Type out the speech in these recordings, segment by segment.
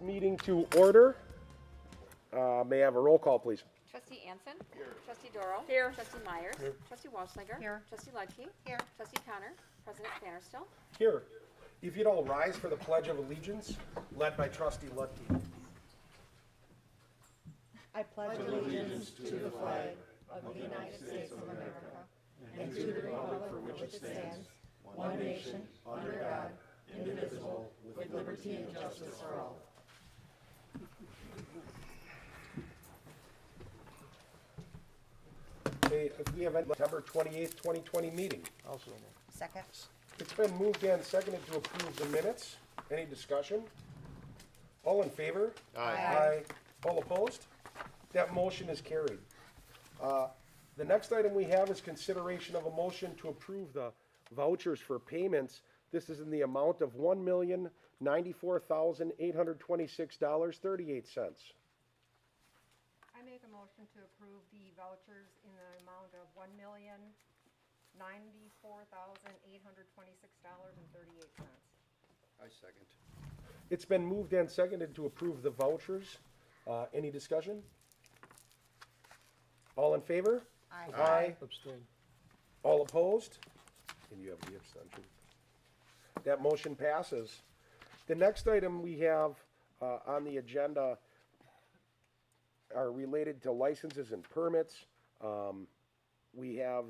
Meeting to order. May I have a roll call, please? Trustee Anson. Here. Trustee Doro. Here. Trustee Myers. Here. Trustee Walslinger. Here. Trustee Ludtke. Here. Trustee Connor. President Vanderstill. Here. If you'd all rise for the Pledge of Allegiance, led by Trustee Ludtke. I pledge allegiance to the flag of the United States of America and to the republic for which it stands, one nation, under God, indivisible, with liberty and justice for all. Okay, we have a September 28th, 2020 meeting. Also, Second. It's been moved and seconded to approve the minutes. Any discussion? All in favor? Aye. All opposed? That motion is carried. The next item we have is consideration of a motion to approve the vouchers for payments. This is in the amount of $1,094,826.38. I make a motion to approve the vouchers in the amount of $1,094,826.38. I second. It's been moved and seconded to approve the vouchers. Any discussion? All in favor? Aye. Abstain. All opposed? And you have the abstention. That motion passes. The next item we have on the agenda are related to licenses and permits. We have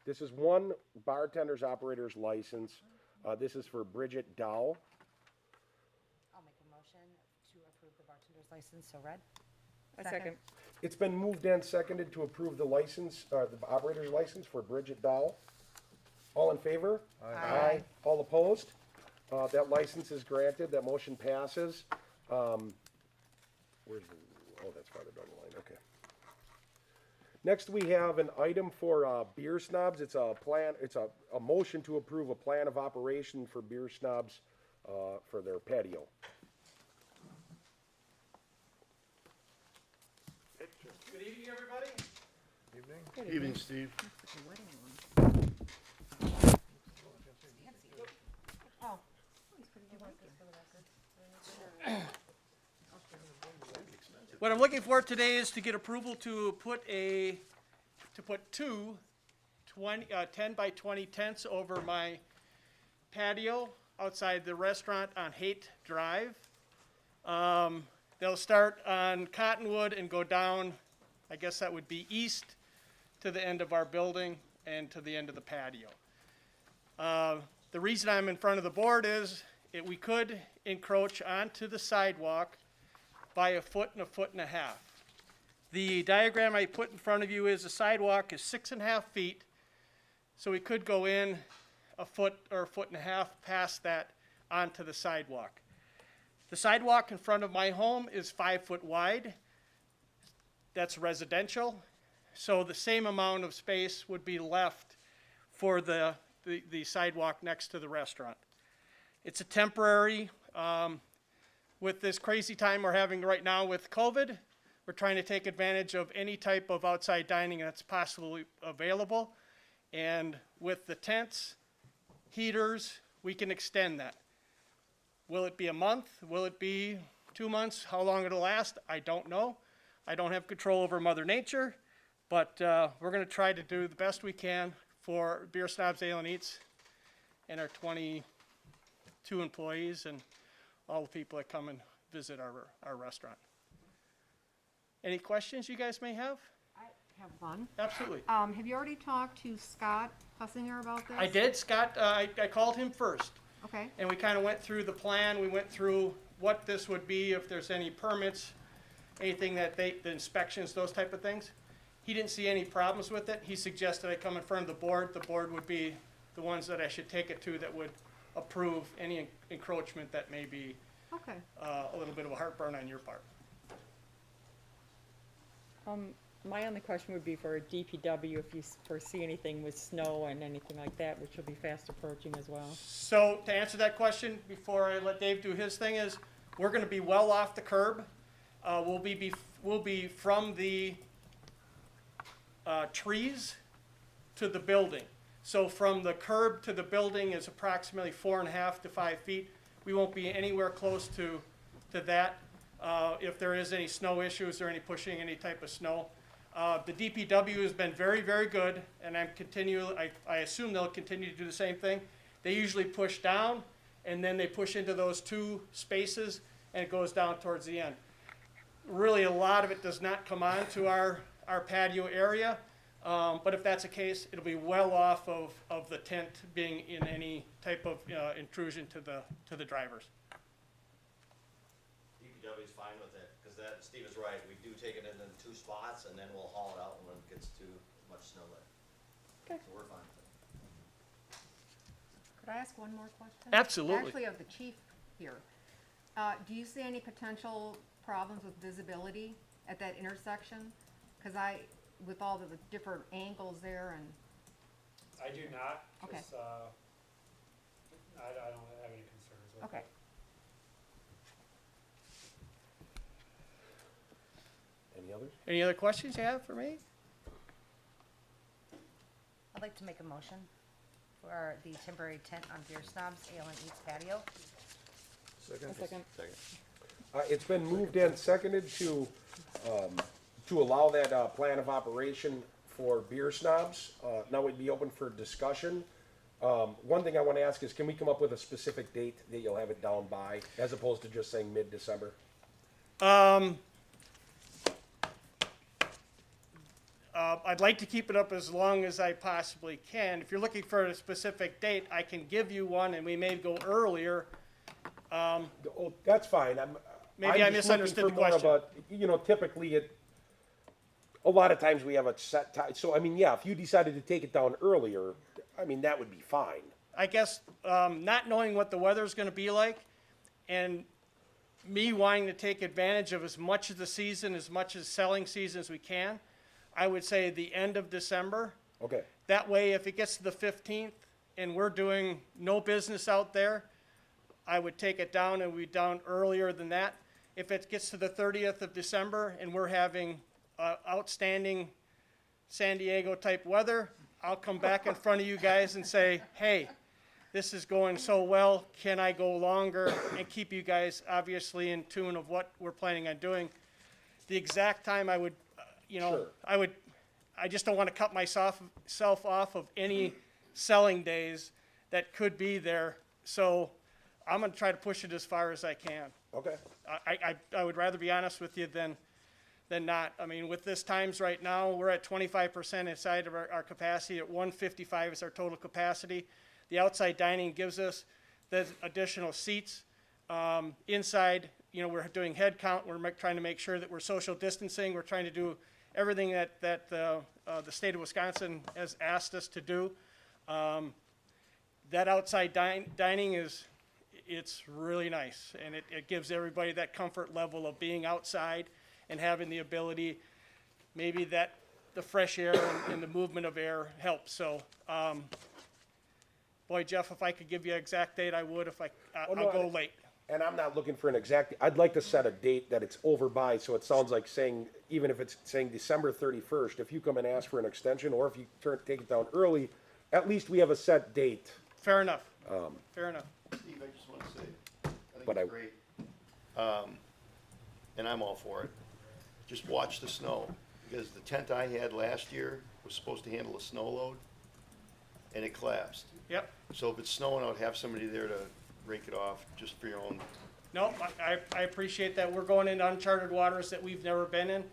this is one bartender's operator's license. This is for Bridget Dow. I'll make a motion to approve the bartender's license, so read. A second. It's been moved and seconded to approve the license, the operator's license for Bridget Dow. All in favor? Aye. All opposed? That license is granted. That motion passes. Where's the, oh, that's farther down the line. Okay. Next, we have an item for Beer Snobs. It's a plan. It's a motion to approve a plan of operation for Beer Snobs for their patio. Good evening, everybody. Evening. Evening, Steve. Oh. What I'm looking for today is to get approval to put two 10 by 20 tents over my patio outside the restaurant on Haight Drive. They'll start on Cottonwood and go down, I guess that would be east to the end of our building and to the end of the patio. The reason I'm in front of the board is we could encroach onto the sidewalk by a foot and a half. The diagram I put in front of you is the sidewalk is 6.5 feet, so we could go in a foot or a foot and a half past that onto the sidewalk. The sidewalk in front of my home is 5 foot wide. That's residential, so the same amount of space would be left for the sidewalk next to the restaurant. It's a temporary, with this crazy time we're having right now with COVID, we're trying to take advantage of any type of outside dining that's possibly available. And with the tents, heaters, we can extend that. Will it be a month? Will it be 2 months? How long it'll last? I don't know. I don't have control over Mother Nature, but we're going to try to do the best we can for Beer Snobs Ale and Eats and our 22 employees and all the people that come and visit our restaurant. Any questions you guys may have? I have one. Absolutely. Have you already talked to Scott Hussinger about this? I did. Scott, I called him first, Okay. and we kind of went through the plan. We went through what this would be, if there's any permits, anything that the inspections, those type of things. He didn't see any problems with it. He suggested I come in front of the board. The board would be the ones that I should take it to that would approve any encroachment that may be Okay. a little bit of a heartburn on your part. My only question would be for DPW, if you foresee anything with snow and anything like that, which will be fast approaching as well. So to answer that question, before I let Dave do his thing, is we're going to be well off the curb. We'll be from the trees to the building. So from the curb to the building is approximately 4.5 to 5 feet. we won't be anywhere close to that. If there is any snow issues or any pushing any type of snow. The DPW has been very, very good, and I assume they'll continue to do the same thing. They usually push down, and then they push into those two spaces, and it goes down towards the end. Really, a lot of it does not come onto our patio area, but if that's the case, it'll be well off of the tent being in any type of intrusion to the drivers. DPW is fine with it, because that, Steve is right, we do take it in two spots, and then we'll haul it out when it gets too much snow there. Okay. So we're fine with it. Could I ask one more question? Absolutely. Actually, of the chief here. Do you see any potential problems with visibility at that intersection? Because with all the different angles there and, I do not. Okay. Just, I don't have any concerns with okay. it. Any others? Any other questions you have for me? I'd like to make a motion for the temporary tent on Beer Snobs Ale and Eats patio. Second? Second. It's been moved and seconded to allow that plan of operation for Beer Snobs. Now we'd be open for discussion. One thing I want to ask is, can we come up with a specific date that you'll have it down by, as opposed to just saying mid-December? I'd like to keep it up as long as I possibly can. If you're looking for a specific date, I can give you one, and we may go earlier. Oh, that's fine. Maybe I I'm just looking misunderstood for the more of question. typically a lot of times we have a set time. So, I mean, yeah, if you decided to take it down earlier, I mean, that would be fine. I guess not knowing what the weather's going to be like, and me wanting to take advantage of as much of the season, as much as selling season as we can, I would say the end of December. Okay. That way, if it gets to the 15th and we're doing no business out there, I would take it down and we'd down earlier than that. If it gets to the 30th of December and we're having outstanding San Diego type weather, I'll come back in front of you guys and say, hey, this is going so well, can I go longer and keep you guys obviously in tune of what we're planning on doing. The exact time I would, Sure. I just don't want to cut myself off of any selling days that could be there. So I'm going to try to push it as far as I can. Okay. I would rather be honest with you than not. I mean, with this times right now, we're at 25% inside of our capacity. At 155 is our total capacity. The outside dining gives us the additional seats. Inside, we're doing head count. We're trying to make sure that we're social distancing. We're trying to do everything that the state of Wisconsin has asked us to do. That outside dining it's really nice, and it gives everybody that comfort level of being outside and having the ability, maybe that the fresh air and the movement of air helps. So, boy, Jeff, if I could give you an exact date, I would. I'll go late. And I'm not looking for an exact, I'd like to set a date that it's over by, so it sounds like saying, even if it's saying December 31st, if you come and ask for an extension, or if you take it down early, at least we have a set date. Fair enough. Fair enough. Steve, I just want to say, I think But it's great. And I'm all for it. Just watch the snow, because the tent I had last year was supposed to handle a snow load, and it collapsed. Yep. So if it's snowing, I would have somebody there to rake it off, just for your own. No, I appreciate that. We're going into uncharted waters that we've never been in.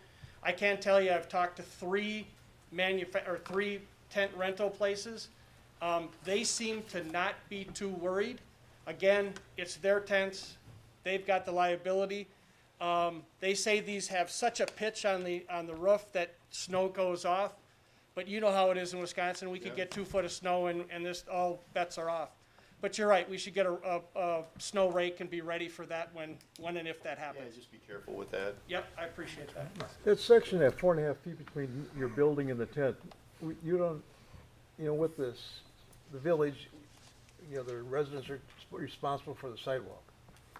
I can tell you, I've talked to three tent rental places. They seem to not be too worried. Again, it's their tents. They've got the liability. They say these have such a pitch on the roof that snow goes off. But you know how it is in Wisconsin. We could get 2 foot of snow and this, all bets are off. But you're right, we should get a snow rake and be ready for that when and if that Yeah, happens. just be careful with that. Yep, I appreciate that. That section, that 4.5 feet between your building and the tent, you don't, with the village, the residents are responsible for the sidewalk.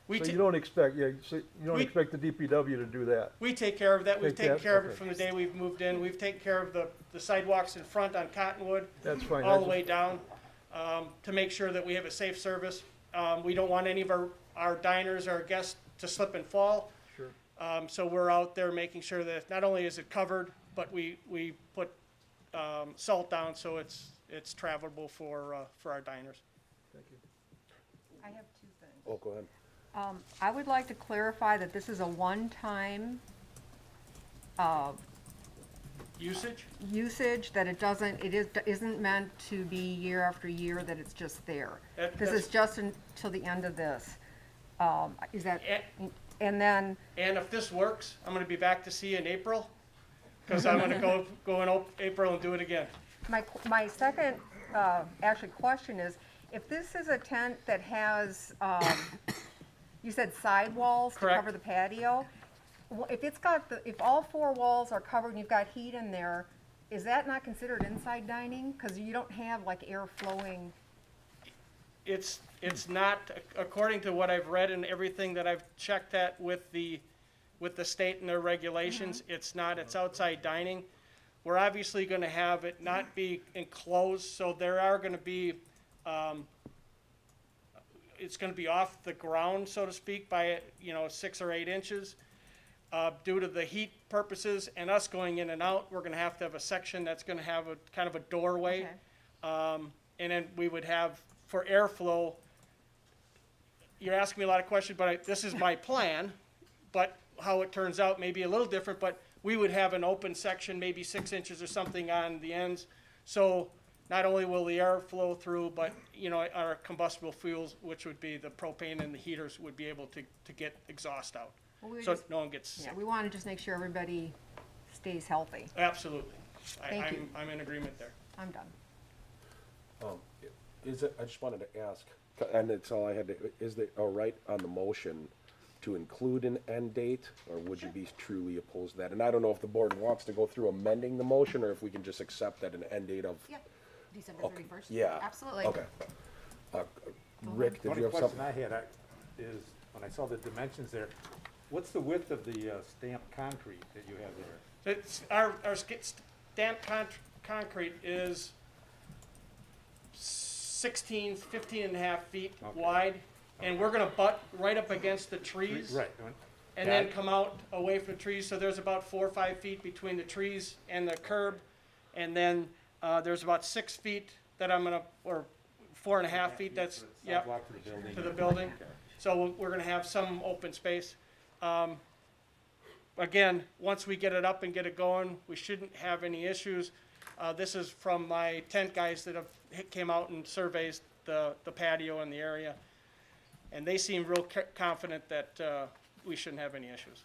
We So ta- you don't expect, We- expect the DPW to do that. We take care of that. We've Take taken that? care of it Okay. from the day we've moved in. We've taken care of the sidewalks in front on Cottonwood. That's fine. All the way down, to make sure that we have a safe service. We don't want any of our our diners, our guests to slip and fall. Sure. So we're out there making sure that not only is it covered, but we put salt down so it's travelable for our diners. Thank you. I have two things. Oh, go ahead. I would like to clarify that this is a one-time Usage? that isn't meant to be year after year, that it's just there. This That's- is just until the end of this. Is that, And- and then, And if this works, I'm gonna be back to see you in April, because I'm gonna go in April and do it again. my second, actually question is, if this is a tent that has, you said sidewalls to Correct. cover the patio, if it's got if all four walls are covered and you've got heat in there, is that not considered inside dining? Because you don't have like air flowing. It's not, according to what I've read and everything that I've checked that with the state and their regulations, it's not, it's outside dining. We're obviously gonna have it not be enclosed, so there are gonna be, it's gonna be off the ground, so to speak, by, 6 or 8 inches. Due to the heat purposes and us going in and out, we're gonna have to have a section that's gonna have a kind of a doorway. Okay. And then we would have, for airflow, you're asking me a lot of questions, but this is my plan, but how it turns out may be a little different, but we would have an open section, maybe 6 inches or something on the ends. So not only will the air flow through, but, our combustible fuels, which would be the propane and the heaters, would be able to get exhaust out. Well, we So just- no one gets sick. Yeah, we want to just make sure everybody stays healthy. Absolutely. Thank you. I'm in agreement there. I'm done. I just wanted to ask, and it's all I had to, is it all right on the motion to include an end date, or would you be truly opposed to that? And I don't know if the board wants to go through amending the motion, or if we can just accept that an end date of, Yeah, December Okay. 31st. yeah. Absolutely. Okay. Rick, did Only you have question something? I had is, when I saw the dimensions there, what's the width of the stamped concrete that you have there? It's, our stamped concrete is 15 and a half feet Okay. wide, and we're gonna butt right up against the trees. Right. And then come out away from the trees, so there's about 4 or 5 feet between the trees and the curb. And then, there's about 6 feet that or 4.5 feet, that's, yeah, Sidewalk to the building. to the building. So we're gonna have some open space. Again, once we get it up and get it going, we shouldn't have any issues. This is from my tent guys that came out and surveyed the patio and the area. And they seem real confident that, we shouldn't have any issues.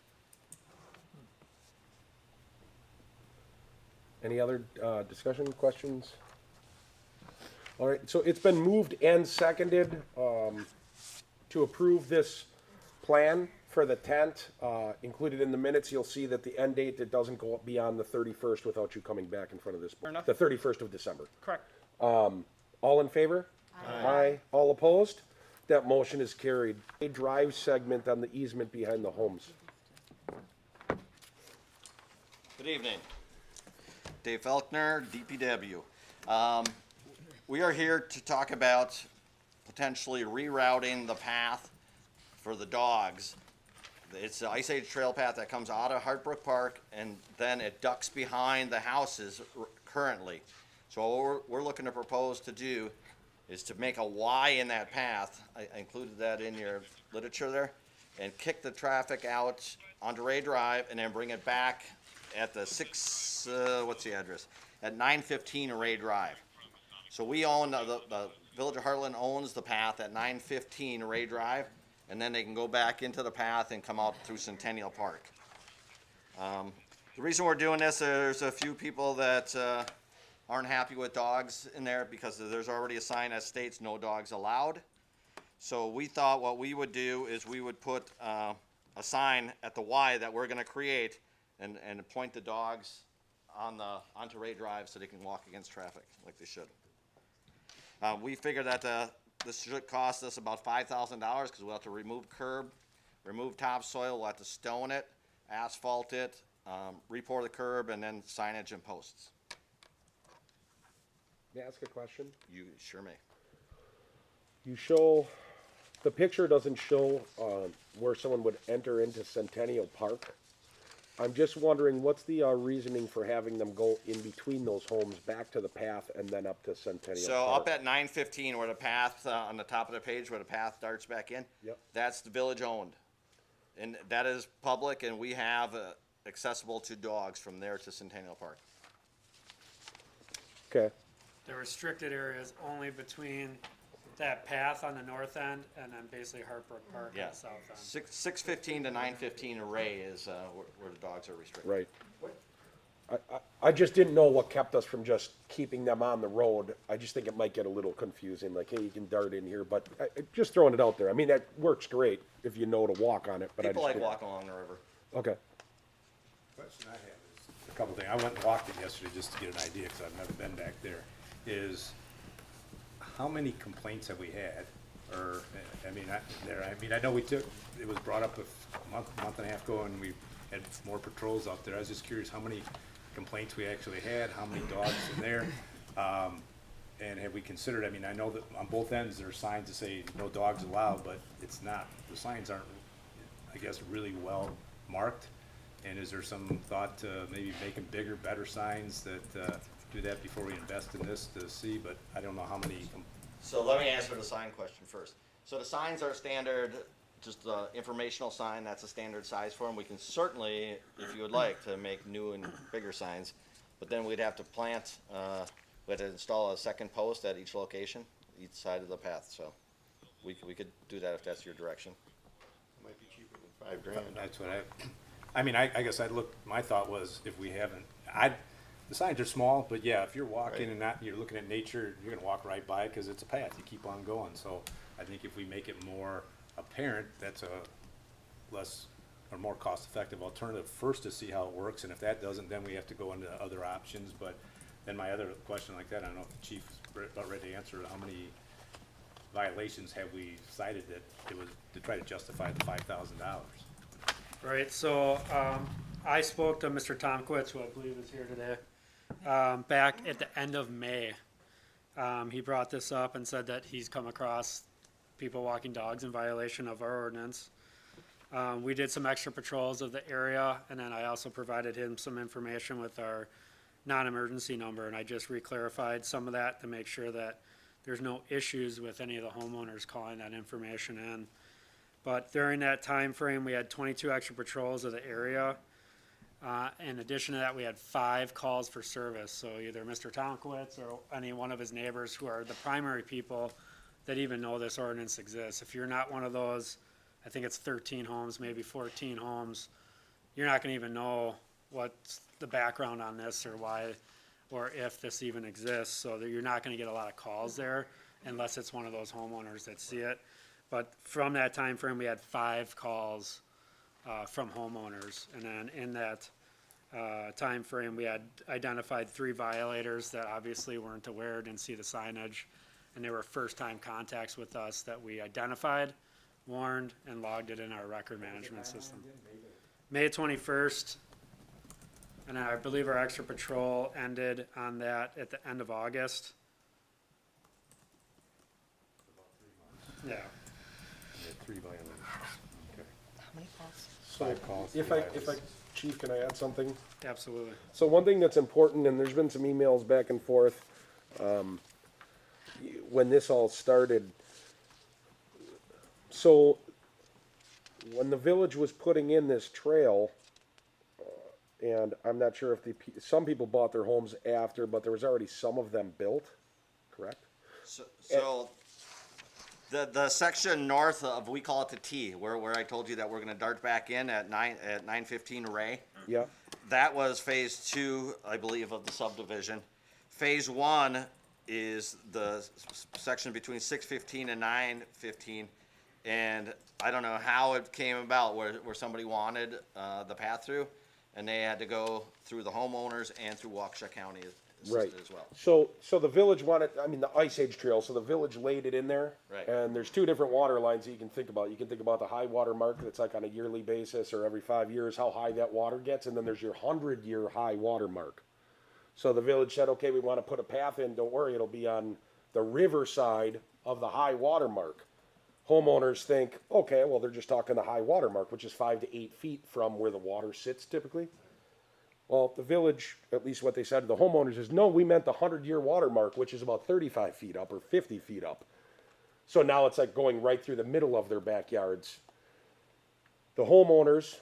Any other discussion, questions? All right, so it's been moved and seconded to approve this plan for the tent. Included in the minutes, you'll see that the end date, it doesn't go beyond the 31st without you coming back in front of this. Fair enough. The 31st of December. Correct. All in favor? Aye. All opposed? That motion is carried. A drive segment on the easement behind the homes. Good evening. Dave Felkner, DPW. We are here to talk about potentially rerouting the path for the dogs. It's the Ice Age trail path that comes out of Hartbrook Park, and then it ducks behind the houses currently. So what we're looking to propose to do is to make a Y in that path. I included that in your literature there, and kick the traffic out onto Rae Drive, and then bring it back at the what's the address? At 915 Rae Drive. So we own, the Village of Hartland owns the path at 915 Rae Drive, and then they can go back into the path and come out through Centennial Park. The reason we're doing this, there's a few people that aren't happy with dogs in there because there's already a sign that states no dogs allowed. So we thought what we would do is we would put a sign at the Y that we're gonna create and point the dogs onto Rae Drive so they can walk against traffic like they should. We figured that this should cost us about $5,000 because we'll have to remove curb, remove topsoil, we'll have to stone it, asphalt it, re-pour the curb, and then signage and posts. May I ask a question? You sure may. You show the picture doesn't show, where someone would enter into Centennial Park. I'm just wondering, what's the, reasoning for having them go in between those homes back to the path and then up to Centennial So Park? up at 915, where the path, on the top of the page, where the path darts back in, Yep. that's the village owned. And that is public, and we have accessible to dogs from there to Centennial Park. Okay, The restricted area is only between that path on the north end and then basically Hartbrook Park on Yeah. the south end. 615 to 915 array is where the dogs are restricted. right. I just didn't know what kept us from just keeping them on the road. I just think it might get a little confusing, like, hey, you can dart in here, but just throwing it out there. I mean, that works great if you know to walk on it, but I People just like didn't- walking along the river. Okay, Question I have is a couple things. I went and walked it yesterday just to get an idea, because I've never been back there, is how many complaints have we had? Or, I mean, I know it was brought up a month and a half ago, and we had more patrols out there. I was just curious how many complaints we actually had, how many dogs in there? And have we considered, I mean, I know that on both ends there are signs that say no dogs allowed, but it's not, the signs aren't, I guess, really well marked. And is there some thought to maybe making bigger, better signs that, do that before we invest in this to see, but I don't know how many, So let me answer the sign question first. So the signs are standard, just the informational sign, that's a standard size for them. We can certainly, if you would like, to make new and bigger signs, but then we'd have to plant, we'd have to install a second post at each location, each side of the path, so we could do that if that's your direction. Might be cheaper than $5,000. that's what I mean, I guess my thought was if we haven't, the signs are small, but yeah, if you're walking Right. and not, you're looking at nature, you're gonna walk right by it, cause it's a path, you keep on going, so I think if we make it more apparent, that's a less, or more cost-effective alternative first to see how it works, and if that doesn't, then we have to go into other options, but then my other question like that, I don't know if the chief is about ready to answer, how many violations have we cited that it was to try to justify the $5,000? Right, so, I spoke to Mr. Tomkowitz, who I believe is here today, back at the end of May. He brought this up and said that he's come across people walking dogs in violation of our ordinance. We did some extra patrols of the area, and then I also provided him some information with our non-emergency number, and I just re-clarified some of that to make sure that there's no issues with any of the homeowners calling that information in. But during that time frame, we had 22 extra patrols of the area. In addition to that, we had 5 calls for service. So either Mr. Tomkowitz or any one of his neighbors who are the primary people that even know this ordinance exists. If you're not one of those, I think it's 13 homes, maybe 14 homes, you're not gonna even know what's the background on this or why, or if this even exists. So that you're not gonna get a lot of calls there unless it's one of those homeowners that see it. But from that time frame, we had 5 calls from homeowners. And then in that time frame, we had identified 3 violators that obviously weren't aware, didn't see the signage. And they were first-time contacts with us that we identified, warned, and logged it in our record management system. May 21st, and I believe our extra patrol ended on that at the end of August. Yeah. Yeah, 3 violations. Okay. How many calls? so 5 calls. if 3 I, violations. Chief, can I add something? Absolutely. So one thing that's important, and there's been some emails back and forth, when this all started. So when the village was putting in this trail, and I'm not sure if some people bought their homes after, but there was already some of them built, correct? So the section north of, we call it the T, where I told you that we're gonna dart back in at 915 Rae. Yeah, That was phase 2, I believe, of the subdivision. Phase 1 is the section between 615 and 915. And I don't know how it came about where somebody wanted the path through, and they had to go through the homeowners and through Waukesha County right. assisted as well. So the village wanted, I mean, the Ice Age Trail, so the village laid it in there. Right. And there's 2 different water lines that you can think about. You can think about the high water mark that's like on a yearly basis or every 5 years, how high that water gets, and then there's your 100-year high water mark. So the village said, okay, we want to put a path in, don't worry, it'll be on the river side of the high water mark. homeowners think, okay, well, they're just talking the high water mark, which is 5 to 8 feet from where the water sits typically. Well, the village, at least what they said to the homeowners is, no, we meant the 100-year water mark, which is about 35 feet up or 50 feet up. So now it's like going right through the middle of their backyards. The homeowners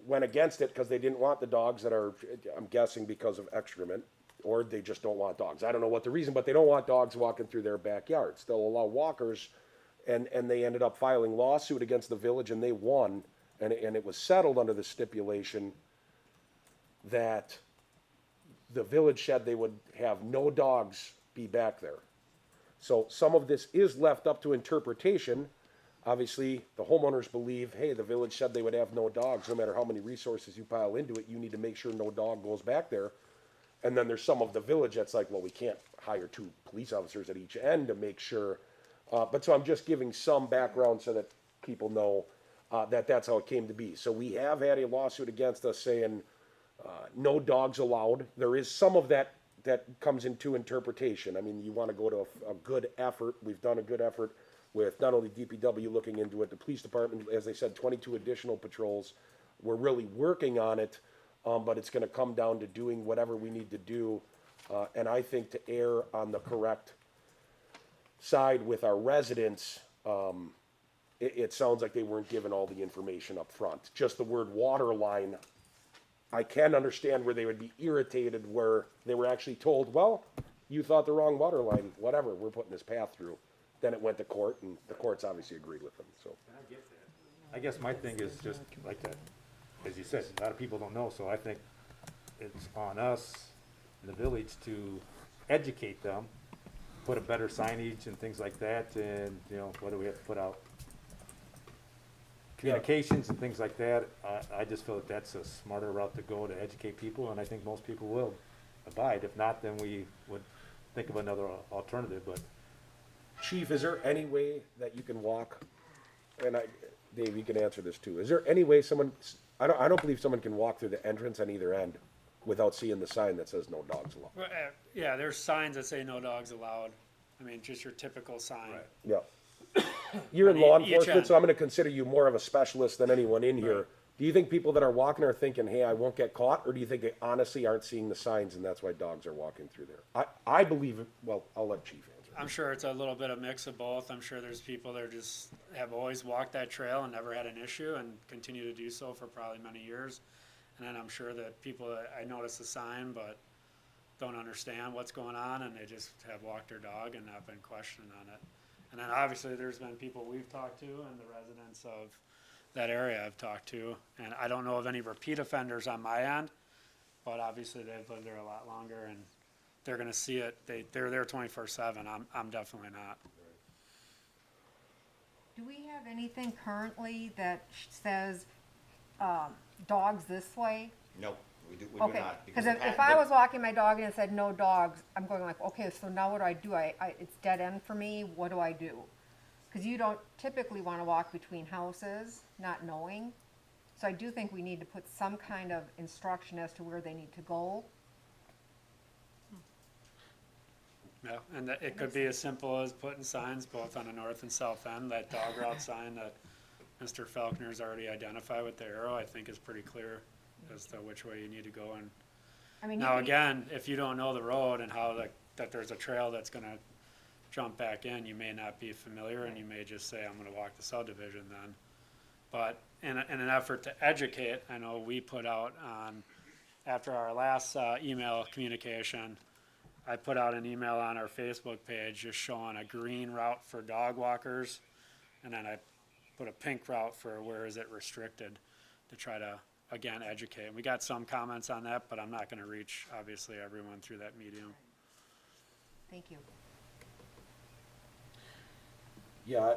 went against it because they didn't want the dogs that are, I'm guessing because of excrement, or they just don't want dogs. I don't know what the reason, but they don't want dogs walking through their backyards. They'll allow walkers, and they ended up filing lawsuit against the village, and they won, and it was settled under the stipulation that the village said they would have no dogs be back there. So some of this is left up to interpretation. Obviously, the homeowners believe, hey, the village said they would have no dogs. No matter how many resources you pile into it, you need to make sure no dog goes back there. And then there's some of the village that's like, well, we can't hire 2 police officers at each end to make sure. But so I'm just giving some background so that people know that that's how it came to be. So we have had a lawsuit against us saying no dogs allowed. There is some of that comes into interpretation. I mean, you want to go to a good effort. We've done a good effort with not only DPW looking into it, the police department, as I said, 22 additional patrols. We're really working on it, but it's going to come down to doing whatever we need to do. And I think to err on the correct side with our residents, it sounds like they weren't given all the information up front. Just the word water line, I can understand where they would be irritated where they were actually told, well, you thought the wrong water line, whatever, we're putting this path through. Then it went to court, and the courts obviously agreed with them, so. I guess my thing is just like that, as you said, a lot of people don't know, so I think it's on us, in the village, to educate them, put a better signage and things like that, and, you know, what do we have to put out? Communications and things like that. I just feel that that's a smarter route to go to educate people, and I think most people will abide. If not, then we would think of another alternative, but. Chief, is there any way that you can walk, and Dave, you can answer this too. Is there any way someone, I don't believe someone can walk through the entrance on either end without seeing the sign that says no dogs allowed? Well, yeah, there's signs that say no dogs allowed. I mean, just your typical sign. Right. Yeah. You're in On law each enforcement, end. so I'm gonna consider you more of a specialist than anyone in here. Do you think people that are walking are thinking, hey, I won't get caught, or do you think they honestly aren't seeing the signs and that's why dogs are walking through there? I believe, well, I'll let Chief answer. I'm sure it's a little bit of mix of both. I'm sure there's people that just have always walked that trail and never had an issue and continue to do so for probably many years. And then I'm sure that people that I notice the sign but don't understand what's going on, and they just have walked their dog and not been questioned on it. And then obviously there's been people we've talked to and the residents of that area I've talked to. And I don't know of any repeat offenders on my end, but obviously they've lived there a lot longer and they're gonna see it. They're there 24/7. I'm definitely not. Do we have anything currently that says, dogs this way? Nope, we do Okay, not. because if I was walking my dog and it said no dogs, I'm going like, okay, so now what do? It's dead end for me, what do I do? Because you don't typically want to walk between houses, not knowing. So I do think we need to put some kind of instruction as to where they need to go. Yeah, and that it could be as simple as putting signs both on the north and south end. That dog route sign that Mr. Faulkner's already identified with the arrow, I think is pretty clear as to which way you need to go. And I mean, now again, if you don't know the road and how that there's a trail that's gonna jump back in, you may not be familiar and you may just say, I'm gonna walk the subdivision then. But in an effort to educate, I know we put out on, after our last email communication, I put out an email on our Facebook page just showing a green route for dog walkers, and then I put a pink route for where is it restricted, to try to, again, educate. And we got some comments on that, but I'm not gonna reach, obviously, everyone through that medium. Thank you. Yeah,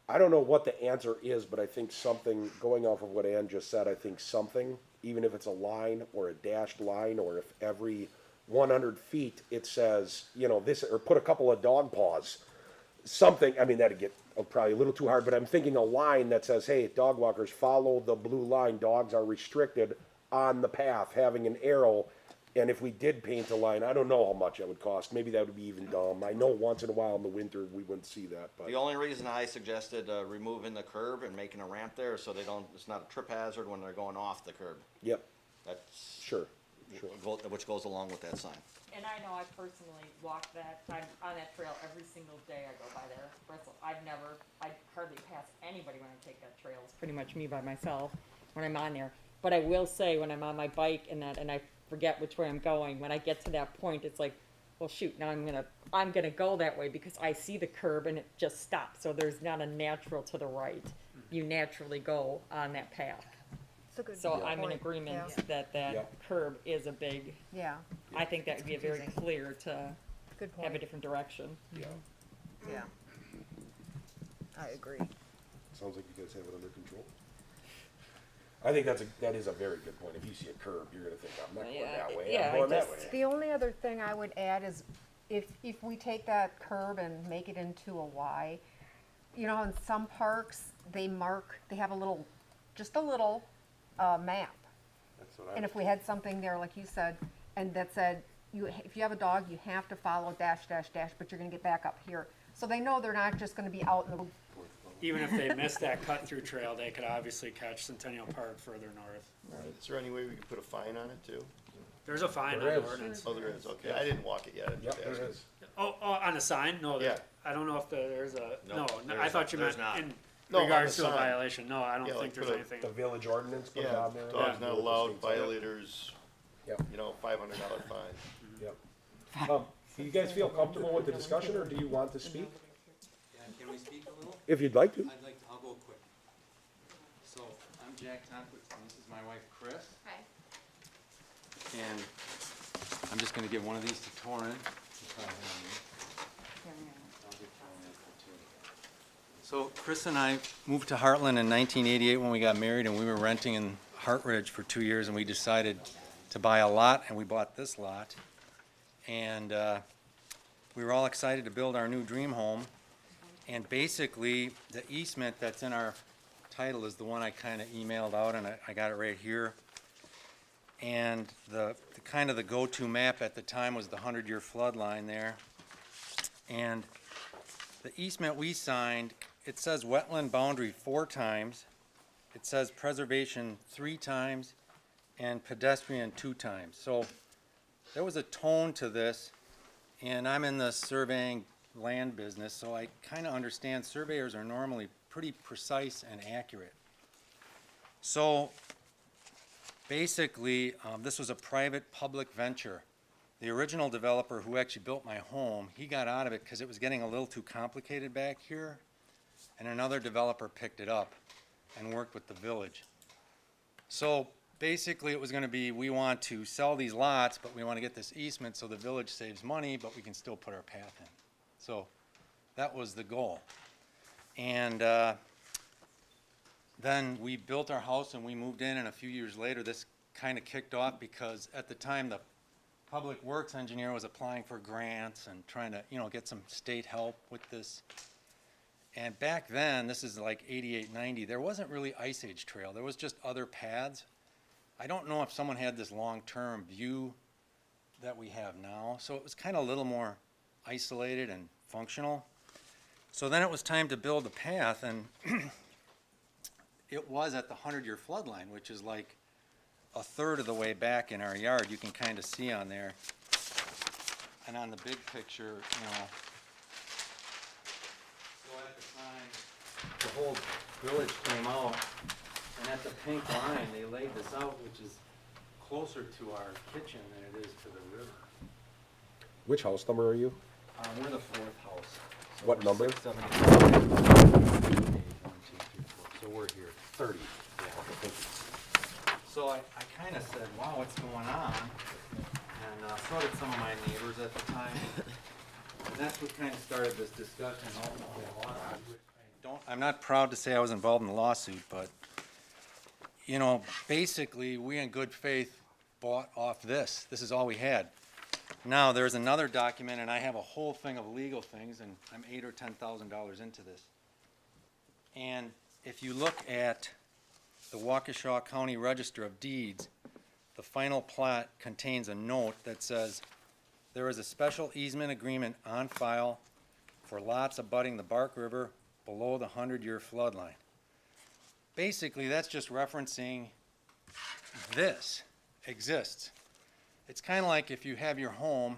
I don't know what the answer is, but I think something, going off of what Ann just said, I think something, even if it's a line or a dashed line, or if every 100 feet it says, you know, this, or put a couple of dog paws, something, I mean, that'd get probably a little too hard, but I'm thinking a line that says, hey, dog walkers, follow the blue line, dogs are restricted on the path, having an arrow, And if we did paint a line, I don't know how much that would cost. Maybe that would be even dumb. I know once in a while in the winter, we wouldn't see that, but. The only reason I suggested removing the curb and making a ramp there is so they don't, it's not a trip hazard when they're going off the curb. Yep, That's, sure. which goes along with that sign. And I know I personally walk that, I'm on that trail every single day I go by there. I hardly pass anybody when I take that trail. It's pretty much me by myself when I'm on there. But I will say, when I'm on my bike and I forget which way I'm going, when I get to that point, it's like, well, shoot, now I'm gonna go that way because I see the curb and it just stops. So there's not a natural to the right. You naturally go on that path. It's a good So I'm in point. agreement Yeah. that Yeah. curb is a big, Yeah, I think that would be a very confusing. clear to good have a point. different direction. Yeah, Yeah. I agree. sounds like you guys have it under control. I think that is a very good point. If you see a curb, you're gonna think, I'm not going Yeah, that way, yeah, I'm going that I way. just- The only other thing I would add is if we take that curb and make it into a Y, you know, in some parks, they have just a little map. That's what And if we had something there, like you said, and that said, if you have a dog, you have to follow dash, dash, dash, but you're gonna get back up here. So they know they're not just gonna be out in the, Even if they missed that cut-through trail, they could obviously catch Centennial Park further north. Is there any way we could put a fine on it too? There's a fine on There the is. ordinance. Oh, there is, okay, I didn't walk it yet. I'm Yep, just there asking. is. Oh, on the sign? No, Yeah. I don't know if there's a, no, there's I thought you there's meant not. in No, on regards the to a sign. violation. No, I don't Yeah, like think there's put a- anything. The village ordinance, put it Yeah, on there. dogs not Yeah. allowed, States that. violators, Yep, you know, $500 fine. yep. Do you guys feel comfortable with the discussion, or do you want to speak? Yeah, can we speak a little? If you'd like to. I'll go quick. So, I'm Jack Tomkowitz, and this is my wife, Chris. Hi. And I'm just gonna give one of these to Torrin. So Chris and I moved to Hartland in 1988 when we got married, and we were renting in Hartridge for 2 years, and we decided to buy a lot, and we bought this lot. And we were all excited to build our new dream home. And basically, the easement that's in our title is the one I kind of emailed out, and I got it right here. And the kind of the go-to map at the time was the 100-year flood line there. And the easement we signed, it says wetland boundary 4 times, it says preservation 3 times, and pedestrian 2 times. So there was a tone to this, and I'm in the surveying land business, so I kind of understand surveyors are normally pretty precise and accurate. So basically, this was a private-public venture. The original developer who actually built my home, he got out of it because it was getting a little too complicated back here, and another developer picked it up and worked with the village. So basically, it was going to be, we want to sell these lots, but we want to get this easement so the village saves money, but we can still put our path in. So that was the goal. And then we built our house and we moved in, and a few years later, this kind of kicked off because at the time, the public works engineer was applying for grants and trying to, get some state help with this. And back then, this is like 88, 90, there wasn't really Ice Age Trail. There was just other paths. I don't know if someone had this long-term view that we have now. So it was kind of a little more isolated and functional. So then it was time to build a path, and it was at the 100-year flood line, which is like a third of the way back in our yard. You can kind of see on there. And on the big picture, so at the time, the whole village came out, and at the pink line, they laid this out, which is closer to our kitchen than it is to the river. Which house number are you? We're the 4th house. So What we're number? 670. So we're here. 30. So I kind of said, wow, what's going on? And so did some of my neighbors at the time. And that's what kind of started this discussion. I'm not proud to say I was involved in the lawsuit, but, basically, we in good faith bought off this. This is all we had. Now, there's another document, and I have a whole thing of legal things, and I'm $8,000 or $10,000 into this. And if you look at the Waukesha County Register of Deeds, the final plat contains a note that says, there is a special easement agreement on file for lots abutting the Bark River below the 100-year flood line. Basically, that's just referencing this exists. It's kind of like if you have your home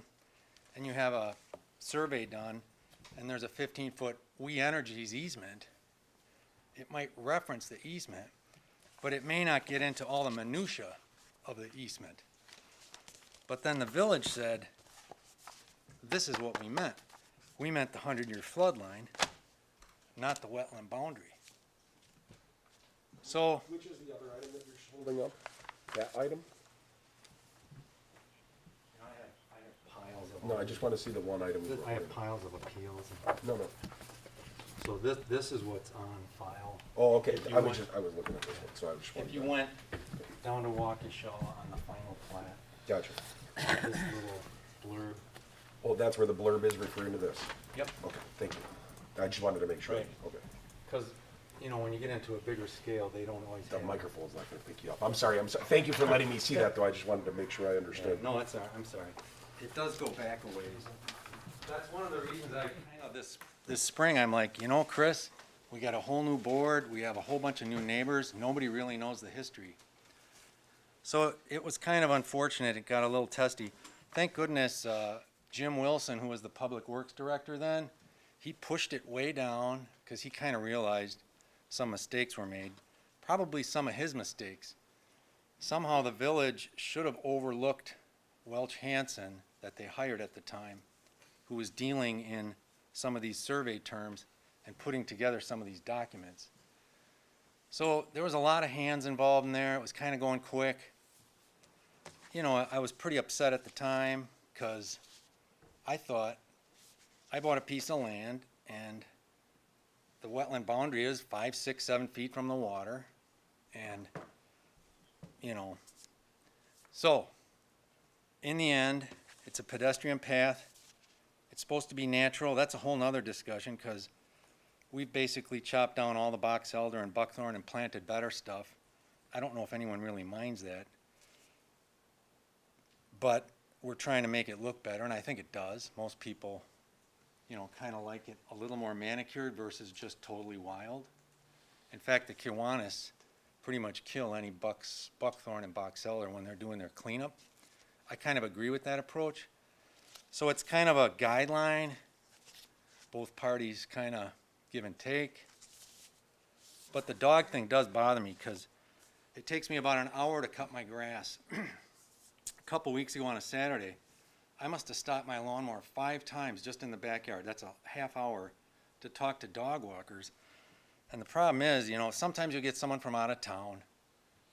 and you have a survey done and there's a 15-foot We Energies easement, it might reference the easement, but it may not get into all the minutia of the easement. But then the village said, this is what we meant. We meant the 100-year flood line, not the wetland boundary. So, Which is the other item that you're holding up? That item? I have piles of. No, I just want to see the one item. I have piles of appeals. No, no. So this is what's on file. Oh, okay, If you I was went- looking at this one, so I was just If you wondering. went down to Waukesha on the final plat, Gotcha. this little blurb. Oh, that's where the blurb is referring to this? Yep. Okay, thank you. I just wanted to make sure. Right. Okay. Because, you know, when you get into a bigger scale, they don't always The have. microphone's not gonna pick you up. I'm sorry, thank you for letting me see that, though. I just wanted to make sure I understood. No, it's all right, I'm sorry. It does go back a ways. That's one of the reasons I kind of, this spring, I'm like, you know, Chris, we got a whole new board, we have a whole bunch of new neighbors, nobody really knows the history. So it was kind of unfortunate, it got a little testy. Thank goodness, Jim Wilson, who was the Public Works Director then, he pushed it way down, because he kind of realized some mistakes were made, probably some of his mistakes. Somehow the village should have overlooked Welch Hanson that they hired at the time, who was dealing in some of these survey terms and putting together some of these documents. So there was a lot of hands involved in there. It was kind of going quick. You know, I was pretty upset at the time because I thought I bought a piece of land and the wetland boundary is 5, 6, 7 feet from the water. And, you know, so in the end, it's a pedestrian path. It's supposed to be natural. That's a whole nother discussion because we've basically chopped down all the box elder and buckthorn and planted better stuff. I don't know if anyone really minds that. But we're trying to make it look better, and I think it does. Most people, you know, kind of like it a little more manicured versus just totally wild. In fact, the Kiwanis pretty much kill any buckthorn and box elder when they're doing their cleanup. I kind of agree with that approach. So it's kind of a guideline. Both parties kind of give and take. But the dog thing does bother me because it takes me about an hour to cut my grass. A couple weeks ago on a Saturday, I must have stopped my lawnmower 5 times just in the backyard. That's a half hour to talk to dog walkers. And the problem is, you know, sometimes you'll get someone from out of town.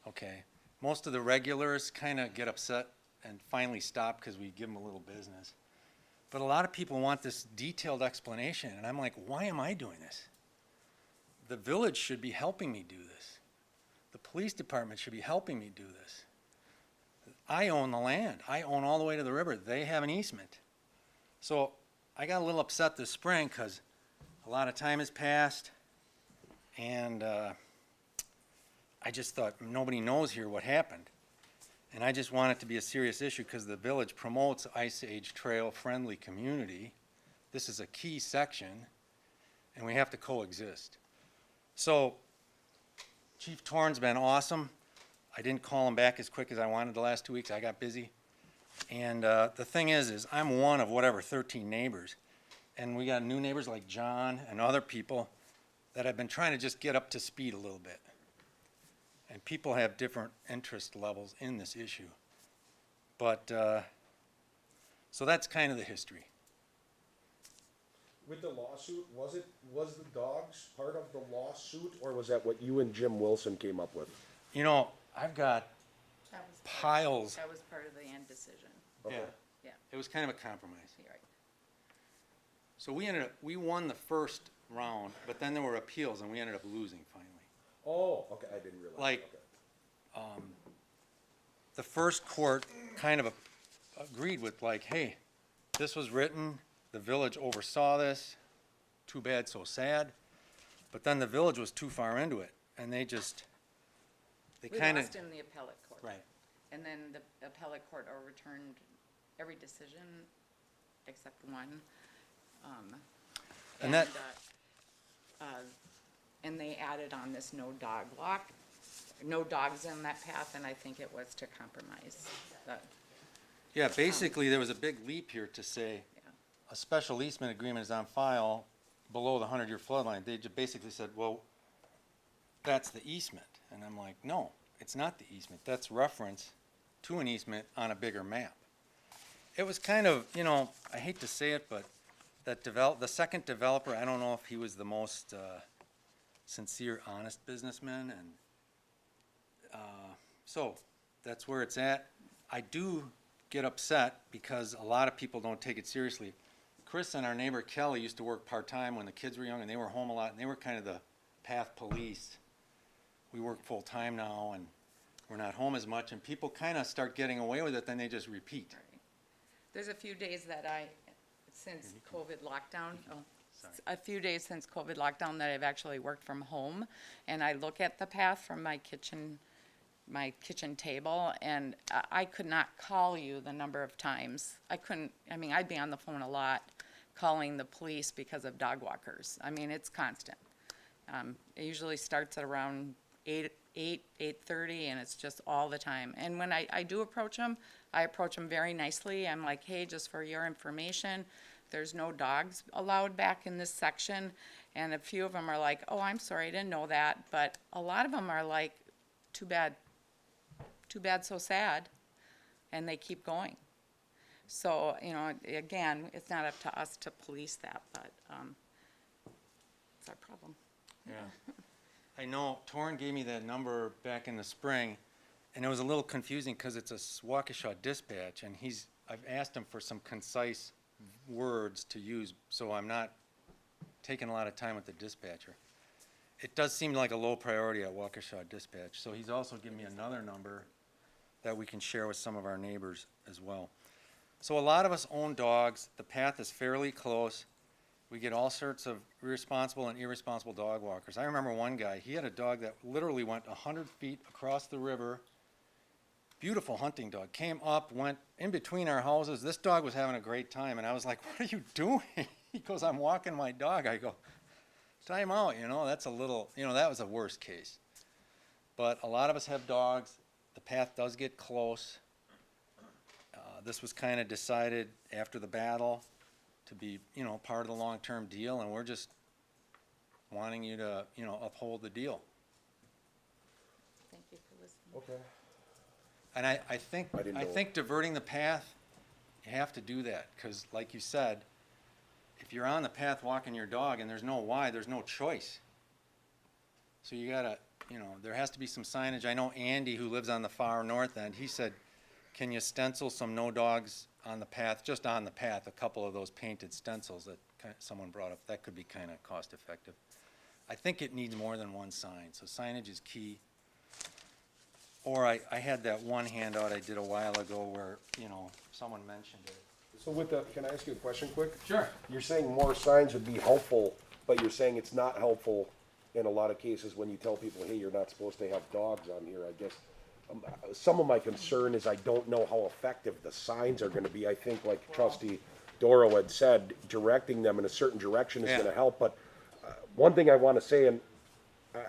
Okay. Most of the regulars kind of get upset and finally stop because we give them a little business. But a lot of people want this detailed explanation, and I'm like, why am I doing this? The village should be helping me do this. The police department should be helping me do this. I own the land. I own all the way to the river. They have an easement. So I got a little upset this spring because a lot of time has passed, and I just thought nobody knows here what happened. And I just want it to be a serious issue because the village promotes Ice Age Trail friendly community. This is a key section, and we have to coexist. So Chief Torn's been awesome. I didn't call him back as quick as I wanted the last 2 weeks. I got busy. And the thing is I'm one of whatever 13 neighbors. And we got new neighbors like John and other people that I've been trying to just get up to speed a little bit. And people have different interest levels in this issue. But, so that's kind of the history. With the lawsuit, was the dogs part of the lawsuit, or was that what you and Jim Wilson came up with? You know, I've got That was piles. That was part of the end decision. Okay. Yeah. Yeah. It was kind of a compromise. You're right. So we won the first round, but then there were appeals and we ended up losing finally. Oh, okay, I didn't realize. Like, Okay. The first court kind of agreed with like, hey, this was written, the village oversaw this, too bad, so sad. But then the village was too far into it and they We kind of, lost in the appellate court. right. and then the appellate court overturned every decision except one. And that- And they added on this no dog walk, no dogs in that path, and I think it was to compromise that. Yeah, basically, there was a big leap here to say, Yeah. a special easement agreement is on file below the 100-year flood line. They just basically said, well, that's the easement. And I'm like, no, it's not the easement. That's reference to an easement on a bigger map. It was kind of, you know, I hate to say it, but the second developer, I don't know if he was the most sincere, honest businessman, and so that's where it's at. I do get upset because a lot of people don't take it seriously. Chris and our neighbor Kelly used to work part-time when the kids were young, and they were home a lot, and they were kind of the path police. We work full-time now, and we're not home as much, and people kind of start getting away with it, then they just repeat. Right. There's a few days that since COVID lockdown, Sorry. a few days since COVID lockdown that I've actually worked from home, and I look at the path from my kitchen table, and I could not call you the number of times. I'd be on the phone a lot calling the police because of dog walkers. I mean, it's constant. It usually starts at around 8:30, and it's just all the time. And when I do approach them, I approach them very nicely. I'm like, hey, just for your information, there's no dogs allowed back in this section. And a few of them are like, oh, I'm sorry, I didn't know that. But a lot of them are like, too bad, so sad. And they keep going. So, you know, again, it's not up to us to police that, but it's our problem. Yeah. I know Torrin gave me that number back in the spring, and it was a little confusing because it's a Waukesha dispatch, and I've asked him for some concise words to use, so I'm not taking a lot of time with the dispatcher. It does seem like a low priority at Waukesha dispatch, so he's also given me another number that we can share with some of our neighbors as well. So a lot of us own dogs. The path is fairly close. We get all sorts of irresponsible and irresponsible dog walkers. I remember one guy, he had a dog that literally went 100 feet across the river. Beautiful hunting dog. Came up, went in between our houses. This dog was having a great time, and I was like, what are you doing? He goes, I'm walking my dog. I go, time out, you know, that's a little, you know, that was a worst case. But a lot of us have dogs. The path does get close. This was kind of decided after the battle to be, you know, part of the long-term deal, and we're just wanting you to, you know, uphold the deal. Thank you for listening. Okay. And I think diverting the path, you have to do that, because like you said, if you're on the path walking your dog and there's no why, there's no choice. So you gotta, you know, there has to be some signage. I know Andy, who lives on the far north end, he said, can you stencil some no dogs on the path, just on the path, a couple of those painted stencils that someone brought up. That could be kind of cost effective. I think it needs more than one sign, so signage is key. Or I had that one handout I did a while ago where, you know, someone mentioned it. So with the, can I ask you a question quick? Sure. You're saying more signs would be helpful, but you're saying it's not helpful in a lot of cases when you tell people, hey, you're not supposed to have dogs on here, I guess. Some of my concern is I don't know how effective the signs are gonna be. I think like Trustee Doro had said, directing them in a certain direction is gonna help, but one thing I wanna say, and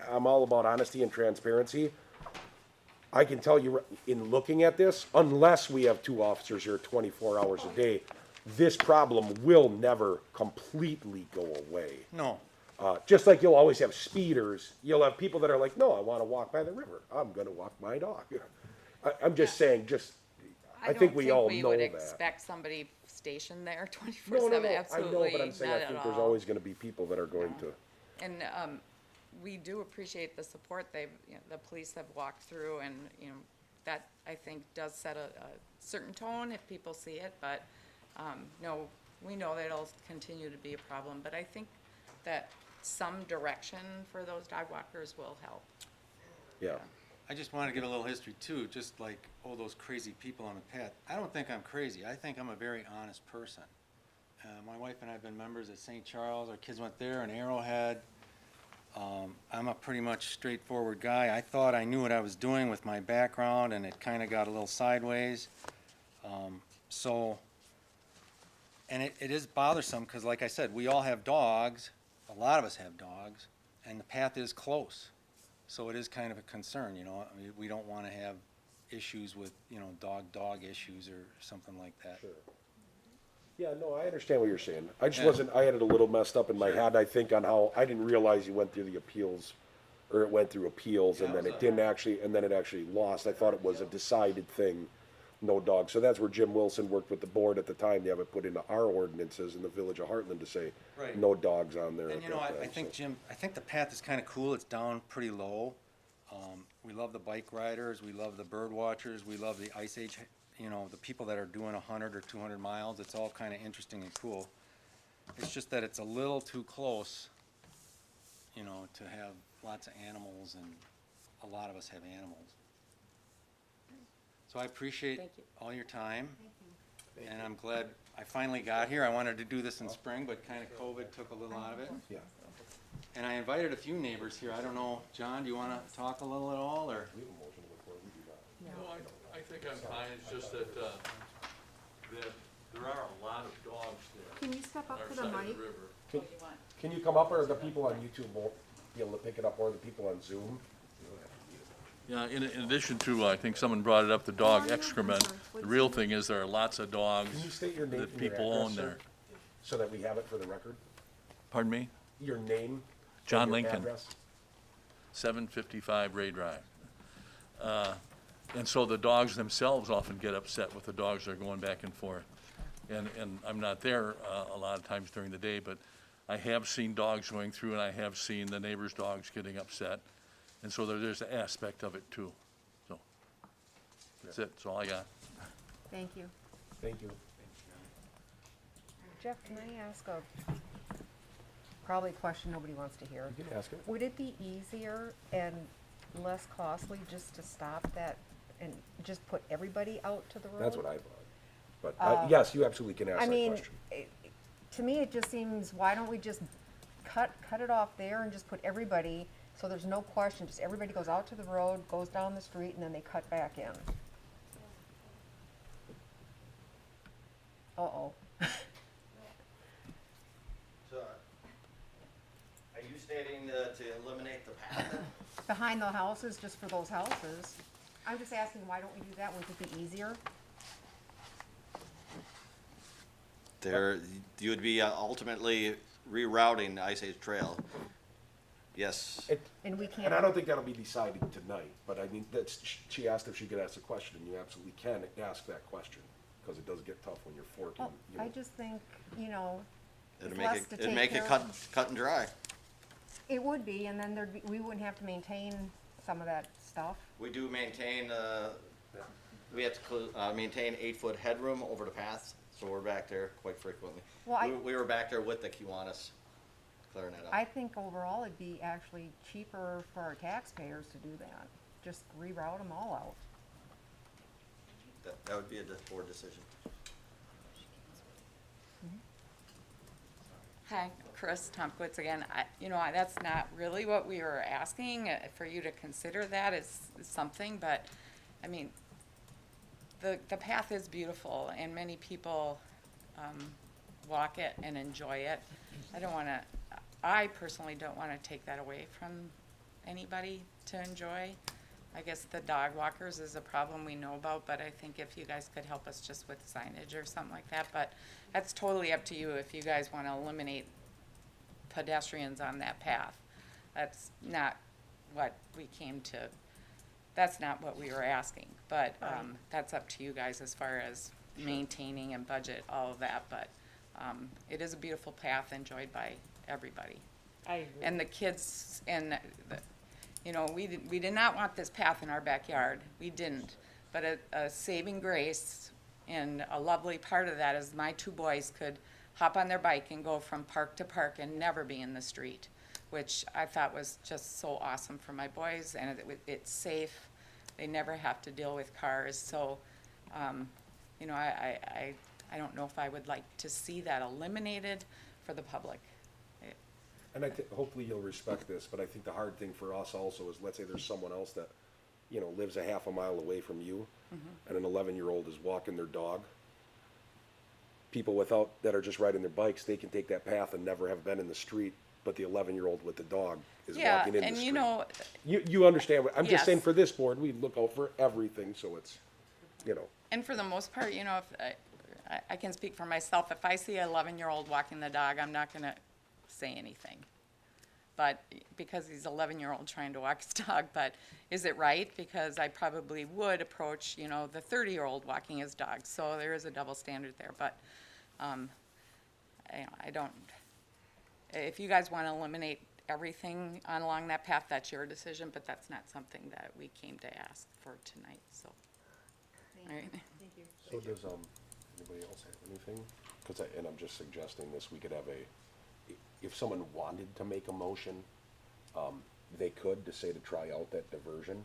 I'm all about honesty and transparency, I can tell you in looking at this, unless we have 2 officers here 24 hours a day, this problem will never completely go away. No. Just like you'll always have speeders, you'll have people that are like, no, I want to walk by the river. I'm going to walk my dog. I'm just saying, I think we all know that. We would expect somebody stationed there 24/7, No, absolutely I know, but I'm saying I think there's all. always going to be people that are going to. And we do appreciate the support the police have walked through, and, you know, that I think does set a certain tone if people see it, but, no, we know that it'll continue to be a problem, but I think that some direction for those dog walkers will help. Yeah. I just want to give a little history too, just like, oh, those crazy people on the path. I don't think I'm crazy. I think I'm a very honest person. My wife and I have been members at St. Charles. Our kids went there, and Arrowhead. I'm a pretty much straightforward guy. I thought I knew what I was doing with my background, and it kind of got a little sideways. So, and it is bothersome, because like I said, we all have dogs, a lot of us have dogs, and the path is close. So it is kind of a concern, you know, I mean, we don't want to have issues with, you know, dog issues or something like that. Sure. Yeah, no, I understand what you're saying. I just Yeah. wasn't, I had it a little messed up in my head, I think, on how, I didn't realize you went through the appeals, or it went through appeals, and then it didn't actually, and then it actually lost. I thought it was a decided thing, no dog. So that's where Jim Wilson worked with the board at the time, to have it put into our ordinances in the village of Hartland to say, Right. no dogs on there. And you know, I think, Jim, I think the path is kind of cool. It's down pretty low. We love the bike riders, we love the bird watchers, we love the Ice Age, you know, the people that are doing 100 or 200 miles. It's all kind of interesting and cool. It's just that it's a little too close, you know, to have lots of animals, and a lot of us have animals. So I appreciate Thank you. all your time. And I'm glad I finally got here. I wanted to do this in spring, but kind of COVID took a little out of it. Yeah. And I invited a few neighbors here. I don't know, John, do you want to talk a little at all, or? No, I think I'm fine, it's just that, that there are a lot of dogs there Can you step on up our to side the of the mic? river. Can you come up, or the people on YouTube won't be able to pick it up, or the people on Zoom? Yeah, in addition to, I think someone brought it up, the dog excrement, the real thing is there are lots of dogs Can you state your name that and your people address, own sir? there. So that we have it for the record? Pardon me? Your name? John and your Lincoln. address? 755 Rae Drive. And so the dogs themselves often get upset with the dogs that are going back and forth. And I'm not there a lot of times during the day, but I have seen dogs going through, and I have seen the neighbors' dogs getting upset. And so there's an aspect of it too. So, that's it, that's all I got. Thank you. Thank you. Jeff, can I ask a, probably a question nobody wants to hear? You can ask it. Would it be easier and less costly just to stop that and just put everybody out to the road? That's what I thought. But, yes, you absolutely can ask I that mean, question. to me, it just seems, why don't we just cut it off there and just put everybody, so there's no question, just everybody goes out to the road, goes down the street, and then they cut back in. Uh-oh. So, are you stating to eliminate the path? Behind the houses, just for those houses. I'm just asking, why don't we do that? Wouldn't it be easier? There, you would be ultimately rerouting the Ice Age Trail. Yes. And we can't. And I don't think that'll be decided tonight, but I mean, that's, she asked if she could ask a question, and you absolutely can ask that question, because it does get tough when you're forking, Well, you know. I just think, you know, It'd it's make less it, to it'd take make it care cut and dry. It would be, and then there'd be, we wouldn't have to maintain some of that stuff. We do maintain, we have to maintain 8-foot headroom over the paths, so we're back there quite frequently. Well, We were back there with the Kiwanis, clearing it I up. think overall it'd be actually cheaper for our taxpayers to do that. Just reroute them all out. That would be a board decision. Hi, Chris Tomkowitz again. That's not really what we were asking, for you to consider that is something, but, I mean, the path is beautiful, and many people, walk it and enjoy it. I personally don't wanna take that away from anybody to enjoy. I guess the dog walkers is a problem we know about, but I think if you guys could help us just with signage or something like that, but that's totally up to you if you guys wanna eliminate pedestrians on that path. That's not what we came to, that's not what we were asking, but, that's up to you guys as far as maintaining and budget, all of that, but, it is a beautiful path enjoyed by everybody. I agree. And the kids, and we did not want this path in our backyard, we didn't. But a saving grace, and a lovely part of that is my two boys could hop on their bike and go from park to park and never be in the street, which I thought was just so awesome for my boys, and it's safe, they never have to deal with cars, so, I don't know if I would like to see that eliminated for the public. And hopefully you'll respect this, but I think the hard thing for us also is, let's say there's someone else that, you know, lives a half a mile away from you, and an 11-year-old is walking their dog. People that are just riding their bikes, they can take that path and never have been in the street, but the 11-year-old with the dog is Yeah, walking in the and street. you know, You understand what, I'm just Yes. saying for this board, we look out for everything, so it's, you know. and for the most part, you know, if I can speak for myself. If I see an 11-year-old walking the dog, I'm not gonna say anything. But because he's 11-year-old trying to walk his dog, but is it right? Because I probably would approach, you know, the 30-year-old walking his dog. So there is a double standard there, but, I don't, if you guys wanna eliminate everything along that path, that's your decision, but that's not something that we came to ask for tonight, so. All right. So does, anybody else have anything? Cause and I'm just suggesting this, we could have if someone wanted to make a motion, they could, to say to try out that diversion,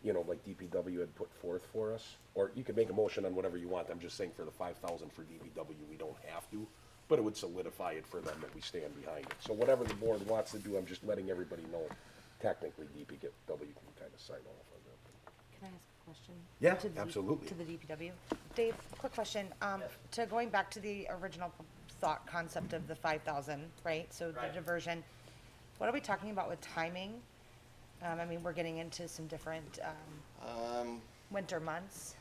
you know, like DPW had put forth for us, or you could make a motion on whatever you want. I'm just saying for the 5,000 for DPW, we don't have to, but it would solidify it for them that we stand behind it. So whatever the board wants to do, I'm just letting everybody know, technically DPW can kind of sign off on that. Can I ask a question? Yeah, To the absolutely. To the DPW. Dave, quick question, to going back to the original thought concept of the 5,000, right? So the diversion, what are we talking about with timing? I mean, we're getting into some different, winter months.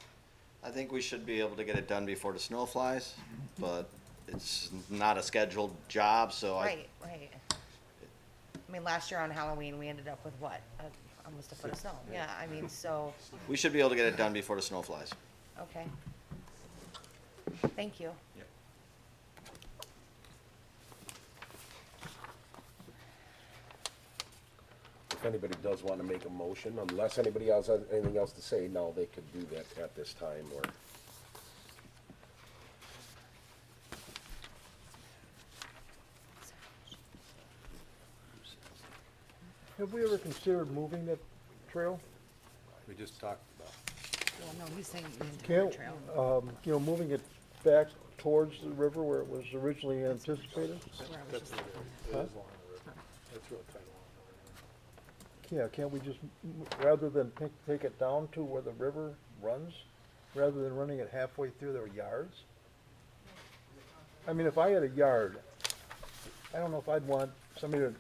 I think we should be able to get it done before the snow flies, but it's not a scheduled job, so Right. I mean, last year on Halloween, we ended up with what? Almost a foot of snow. Yeah, I mean, so, we should be able to get it done before the snow flies. okay. Thank you. If anybody does want to make a motion, unless anybody else has anything else to say, now they could do that at this time, or. Have we ever considered moving that trail? We just talked about. Well, no, he's saying the entire Can't, trail. you know, moving it back towards the river where it was originally anticipated? Huh? Yeah, can't we just, rather than take it down to where the river runs, rather than running it halfway through their yards? I mean, if I had a yard, I don't know if I'd want somebody to,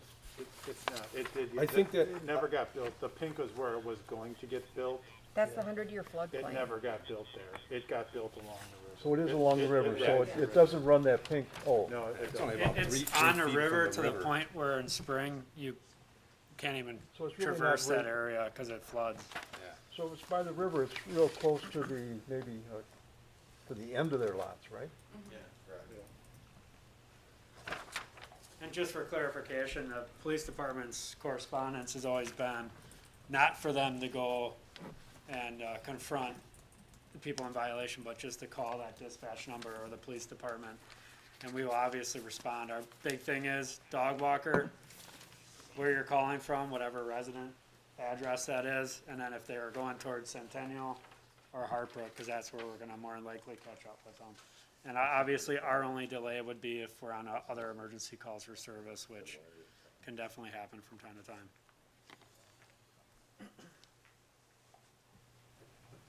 It's not, it I think that- it never got built. The pink was where it was going to get built. That's the 100-year floodplain. It never got built there. It got built along the river. so it is along the river, so it doesn't run that pink, oh. No, It's only about It's three on the feet from river the to the river. point where in spring, you can't even So it's really not traverse that right- area because it floods. So if it's by the river, it's real close to the, maybe, to the end of their lots, right? And just for clarification, the police department's correspondence has always been not for them to go and confront the people in violation, but just to call that dispatch number or the police department. And we will obviously respond. Our big thing is dog walker, where you're calling from, whatever resident address that is. And then if they are going towards Centennial or Hartbrook, because that's where we're gonna more than likely catch up with them. And obviously, our only delay would be if we're on other emergency calls for service, which can definitely happen from time to time. The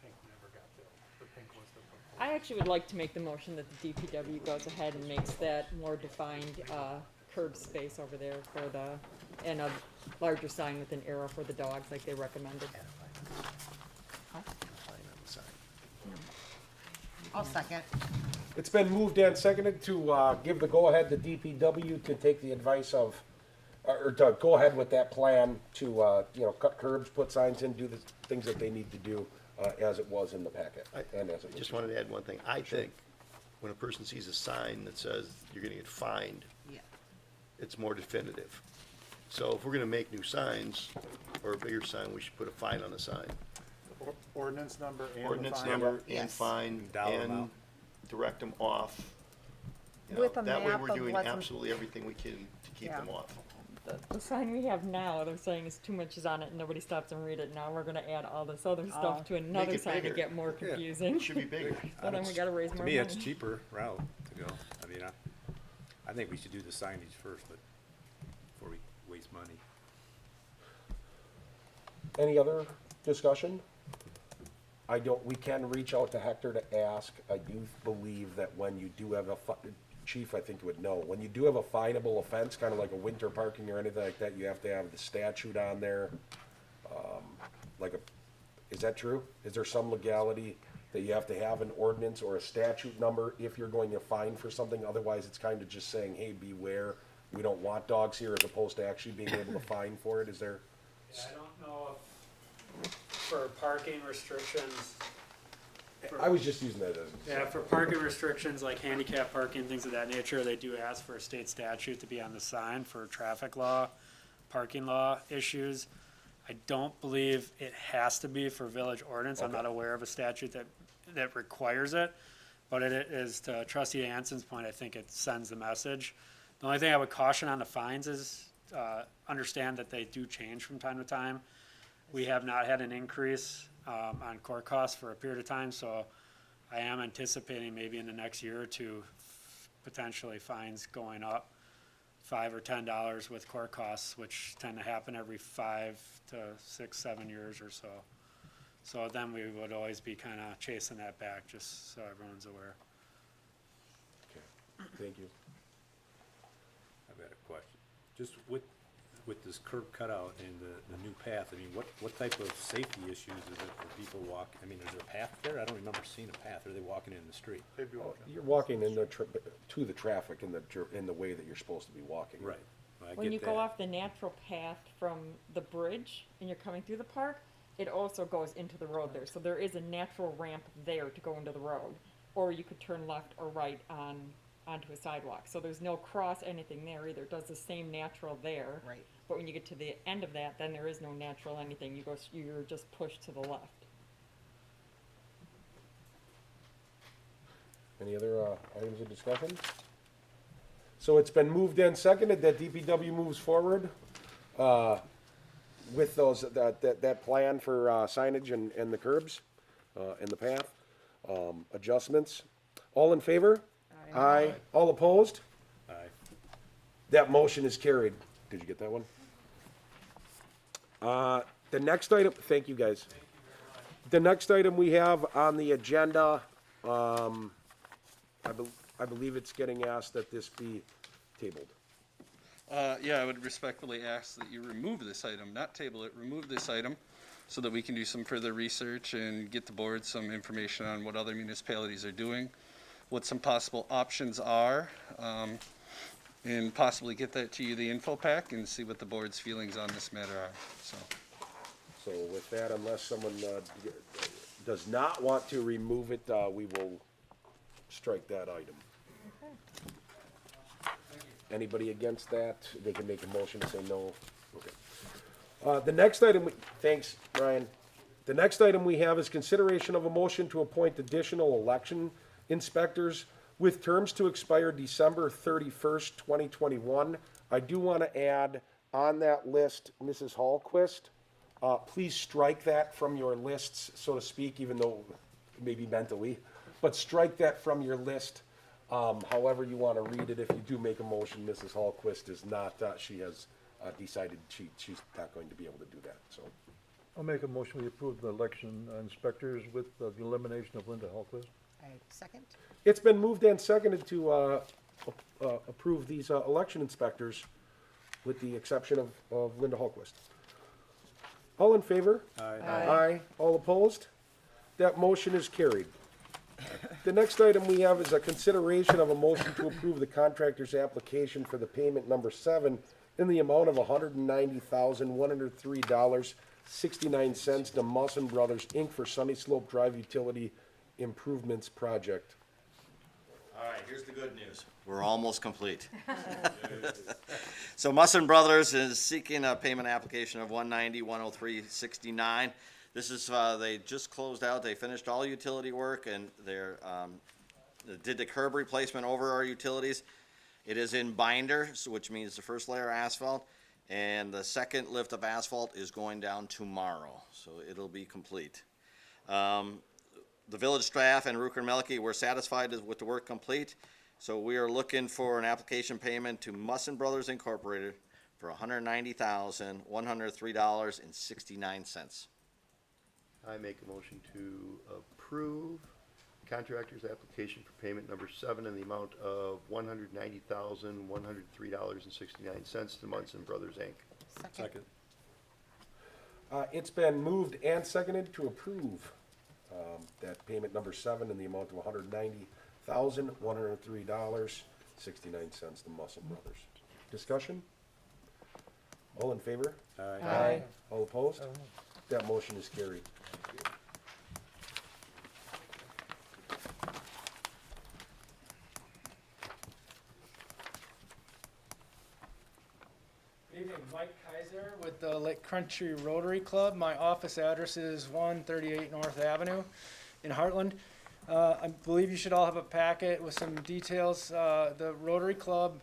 pink never got built. The pink was the proposal. I actually would like to make the motion that the DPW goes ahead and makes that more defined, curb space over there for the, and a larger sign with an arrow for the dogs like they recommended. I'll second. It's been moved and seconded to give the go-ahead to DPW to take the advice of, or to go ahead with that plan to, you know, cut curbs, put signs in, do the things that they need to do as it was in the packet. And as it Just was. wanted to add one thing. I think when a person sees a sign that says you're gonna get fined, Yeah. it's more definitive. So if we're gonna make new signs, or a bigger sign, we should put a fine on the sign. Ordinance number and the Ordinance fine. number and Yes. fine, Dollar and amount. direct them off. You know, With a that way map we're of doing what's in- absolutely everything we can to keep Yeah. them off. The sign we have now, they're saying is too much is on it and nobody stops and read it. Now we're gonna add all this other stuff to another it sign to bigger. get more confusing. It should be bigger. So then we gotta raise more To money. me, it's cheaper route to go. I mean, I think we should do the signage first, but before we waste money. Any other discussion? We can reach out to Hector to ask. I do believe that when you do have Chief, I think would know, when you do have a finable offense, kind of like a winter parking or anything like that, you have to have the statute on there. Is that true? Is there some legality that you have to have an ordinance or a statute number if you're going to fine for something? Otherwise, it's kind of just saying, hey, beware, we don't want dogs here, as opposed to actually being able to fine for it. Is there? Yeah, I don't know if for parking restrictions. I was just using that as. Yeah, for parking restrictions like handicap parking, things of that nature, they do ask for a state statute to be on the sign for traffic law, parking law issues. I don't believe it has to be for village ordinance. I'm not aware of a statute that requires it. But it is, to Trustee Anson's point, I think it sends the message. The only thing I would caution on the fines is, understand that they do change from time to time. We have not had an increase on court costs for a period of time, so I am anticipating maybe in the next year or two, potentially fines going up $5 or $10 with court costs, which tend to happen every 5 to 6, 7 years or so. So then we would always be kind of chasing that back, just so everyone's aware. Okay, thank you. I've got a question. Just with this curb cutout and the new path, I mean, what type of safety issues is it for people walk? I mean, is there a path there? I don't remember seeing a path. Are they walking in the street? You're walking in to the traffic in the way that you're supposed to be walking. Right. I When get you that. go off the natural path from the bridge and you're coming through the park, it also goes into the road there. So there is a natural ramp there to go into the road. Or you could turn left or right onto a sidewalk. So there's no cross anything there either. It does the same natural there. Right. But when you get to the end of that, then there is no natural anything. You're just pushed to the left. Any other items of discussion? So it's been moved and seconded that DPW moves forward with that plan for signage and the curbs and the path adjustments. All in favor? Aye. All opposed? Aye. That motion is carried. Did you get that one? The next item, thank you guys. The next item we have on the agenda, I believe it's getting asked that this be tabled. Yeah, I would respectfully ask that you remove this item, not table it, remove this item, so that we can do some further research and get the board some information on what other municipalities are doing, what some possible options are, and possibly get that to you, the info pack, and see what the board's feelings on this matter are, so. So with that, unless someone does not want to remove it, we will strike that item. Anybody against that? They can make a motion to say no. Okay. The next item, thanks, Ryan. The next item we have is consideration of a motion to appoint additional election inspectors with terms to expire December 31st, 2021. I do want to add on that list, Mrs. Hallquist, please strike that from your lists, so to speak, even though maybe mentally, but strike that from your list. However you want to read it. If you do make a motion, Mrs. Hallquist is not, she has decided she's not going to be able to do that, so. I'll make a motion, we approve the election inspectors with the elimination of Linda Hallquist. I second. It's been moved and seconded to approve these election inspectors with the exception of Linda Hallquist. All in favor? Aye. Aye. All opposed? That motion is carried. The next item we have is a consideration of a motion to approve the contractor's application for the payment number 7 in the amount of $190,103.69 to Musson Brothers, Inc. for Sunny Slope Drive Utility Improvements Project. All right, here's the good news. We're almost complete. So Musson Brothers is seeking a payment application of $190,103.69. This is, they just closed out, they finished all utility work, and they did the curb replacement over our utilities. It is in binder, which means the first layer of asphalt, and the second lift of asphalt is going down tomorrow, so it'll be complete. The village staff and Ruker and Melke were satisfied with the work complete, so we are looking for an application payment to Musson Brothers Incorporated for $190,103.69. I make a motion to approve contractor's application for payment number 7 in the amount of $190,103.69 to Munson Brothers, Inc. Second. It's been moved and seconded to approve that payment number 7 in the amount of $190,103.69 to Muscle Brothers. Discussion? All in favor? Aye. All opposed? That motion is carried. Evening, Mike Kaiser with the Lake Country Rotary Club. My office address is 138 North Avenue in Hartland. I believe you should all have a packet with some details. The Rotary Club,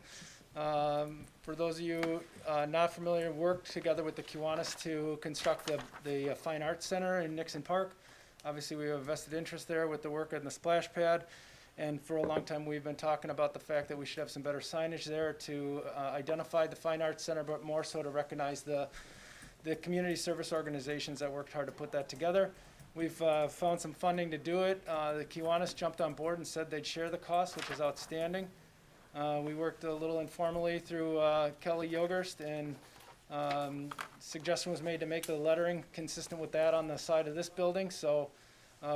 for those of you not familiar, worked together with the Kiwanis to construct the Fine Arts Center in Nixon Park. Obviously, we have a vested interest there with the work on the splash pad. And for a long time, we've been talking about the fact that we should have some better signage there to identify the Fine Arts Center, but more so to recognize the community service organizations that worked hard to put that together. We've found some funding to do it. The Kiwanis jumped on board and said they'd share the cost, which is outstanding. We worked a little informally through Kelly Yogerst, and suggestion was made to make the lettering consistent with that on the side of this building. So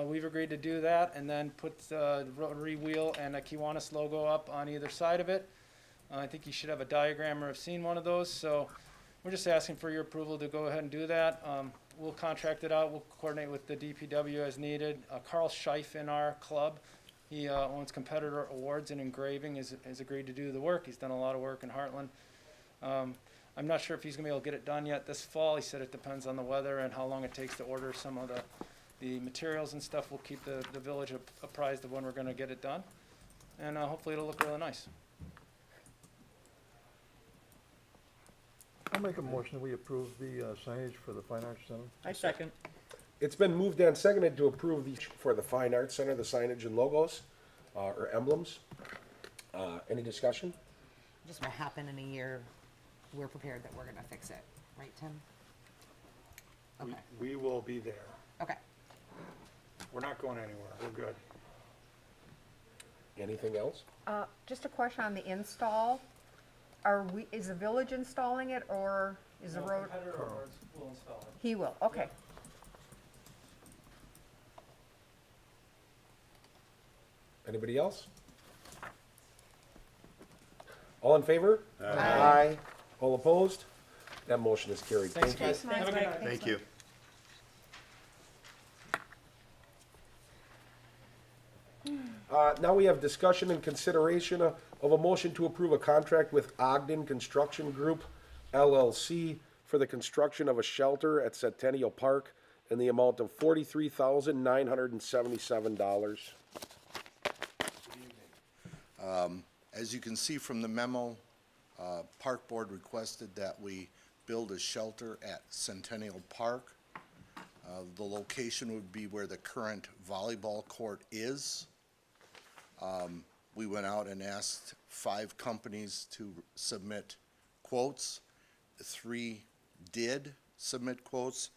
we've agreed to do that, and then put the Rotary wheel and a Kiwanis logo up on either side of it. I think you should have a diagram or have seen one of those. So we're just asking for your approval to go ahead and do that. We'll contract it out. We'll coordinate with the DPW as needed. Carl Scheif in our club, he owns Competitor Awards in engraving, has agreed to do the work. He's done a lot of work in Hartland. I'm not sure if he's gonna be able to get it done yet this fall. He said it depends on the weather and how long it takes to order some of the materials and stuff. We'll keep the village apprised of when we're gonna get it done. And hopefully it'll look really nice. I'll make a motion that we approve the signage for the Fine Arts Center. I second. It's been moved and seconded to approve for the Fine Arts Center, the signage and logos, or emblems. Any discussion? Just gonna happen in a year, we're prepared that we're gonna fix it, right, Tim? Okay, We will be there. okay. We're not going anywhere. We're good. Anything else? Just a question on the install. Is the village installing it, or is the road? Competitor Awards will install it. He will, okay. Anybody else? All in favor? Aye. All opposed? That motion is carried. Thanks, Thank you. guys. Have a good night. Thank you. Now we have discussion and consideration of a motion to approve a contract with Ogden Construction Group LLC for the construction of a shelter at Centennial Park in the amount of $43,977. As you can see from the memo, Park Board requested that we build a shelter at Centennial Park. The location would be where the current volleyball court is. We went out and asked 5 companies to submit quotes. 3 did submit quotes,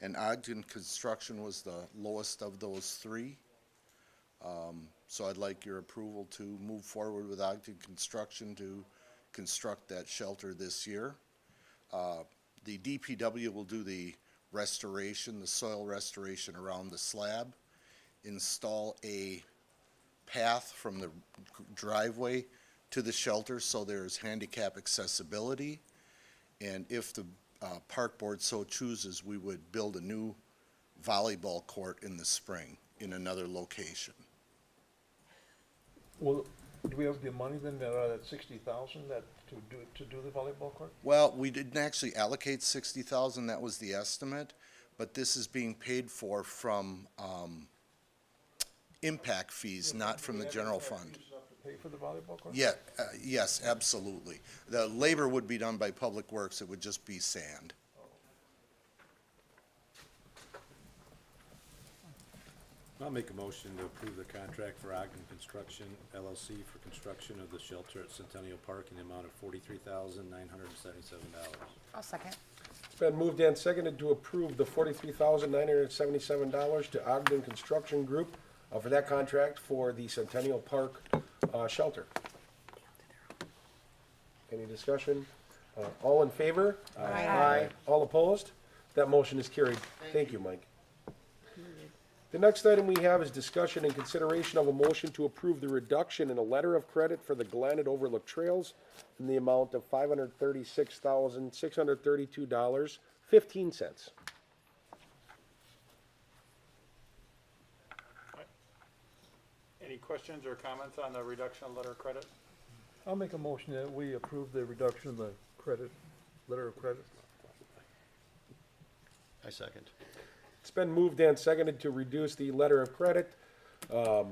and Ogden Construction was the lowest of those 3. So I'd like your approval to move forward with Ogden Construction to construct that shelter this year. The DPW will do the restoration, the soil restoration around the slab, install a path from the driveway to the shelter so there's handicap accessibility. And if the Park Board so chooses, we would build a new volleyball court in the spring in another location. Well, do we have the money then, that 60,000 that to do the volleyball court? Well, we didn't actually allocate 60,000, that was the estimate, but this is being paid for from impact fees, not from the general fund. Pay for the volleyball court? Yeah, yes, absolutely. The labor would be done by Public Works, it would just be sand. I'll make a motion to approve the contract for Ogden Construction LLC for construction of the shelter at Centennial Park in the amount of $43,977. I'll second. It's been moved and seconded to approve the $43,977 to Ogden Construction Group for that contract for the Centennial Park shelter. Any discussion? All in favor? Aye. All opposed? That motion is carried. Thank you, Mike. The next item we have is discussion and consideration of a motion to approve the reduction in a letter of credit for the Glen and Overlook Trails in the amount of $536,632.15. Any questions or comments on the reduction of letter of credit? I'll make a motion that we approve the reduction of the credit, letter of credit. I second. It's been moved and seconded to reduce the letter of credit for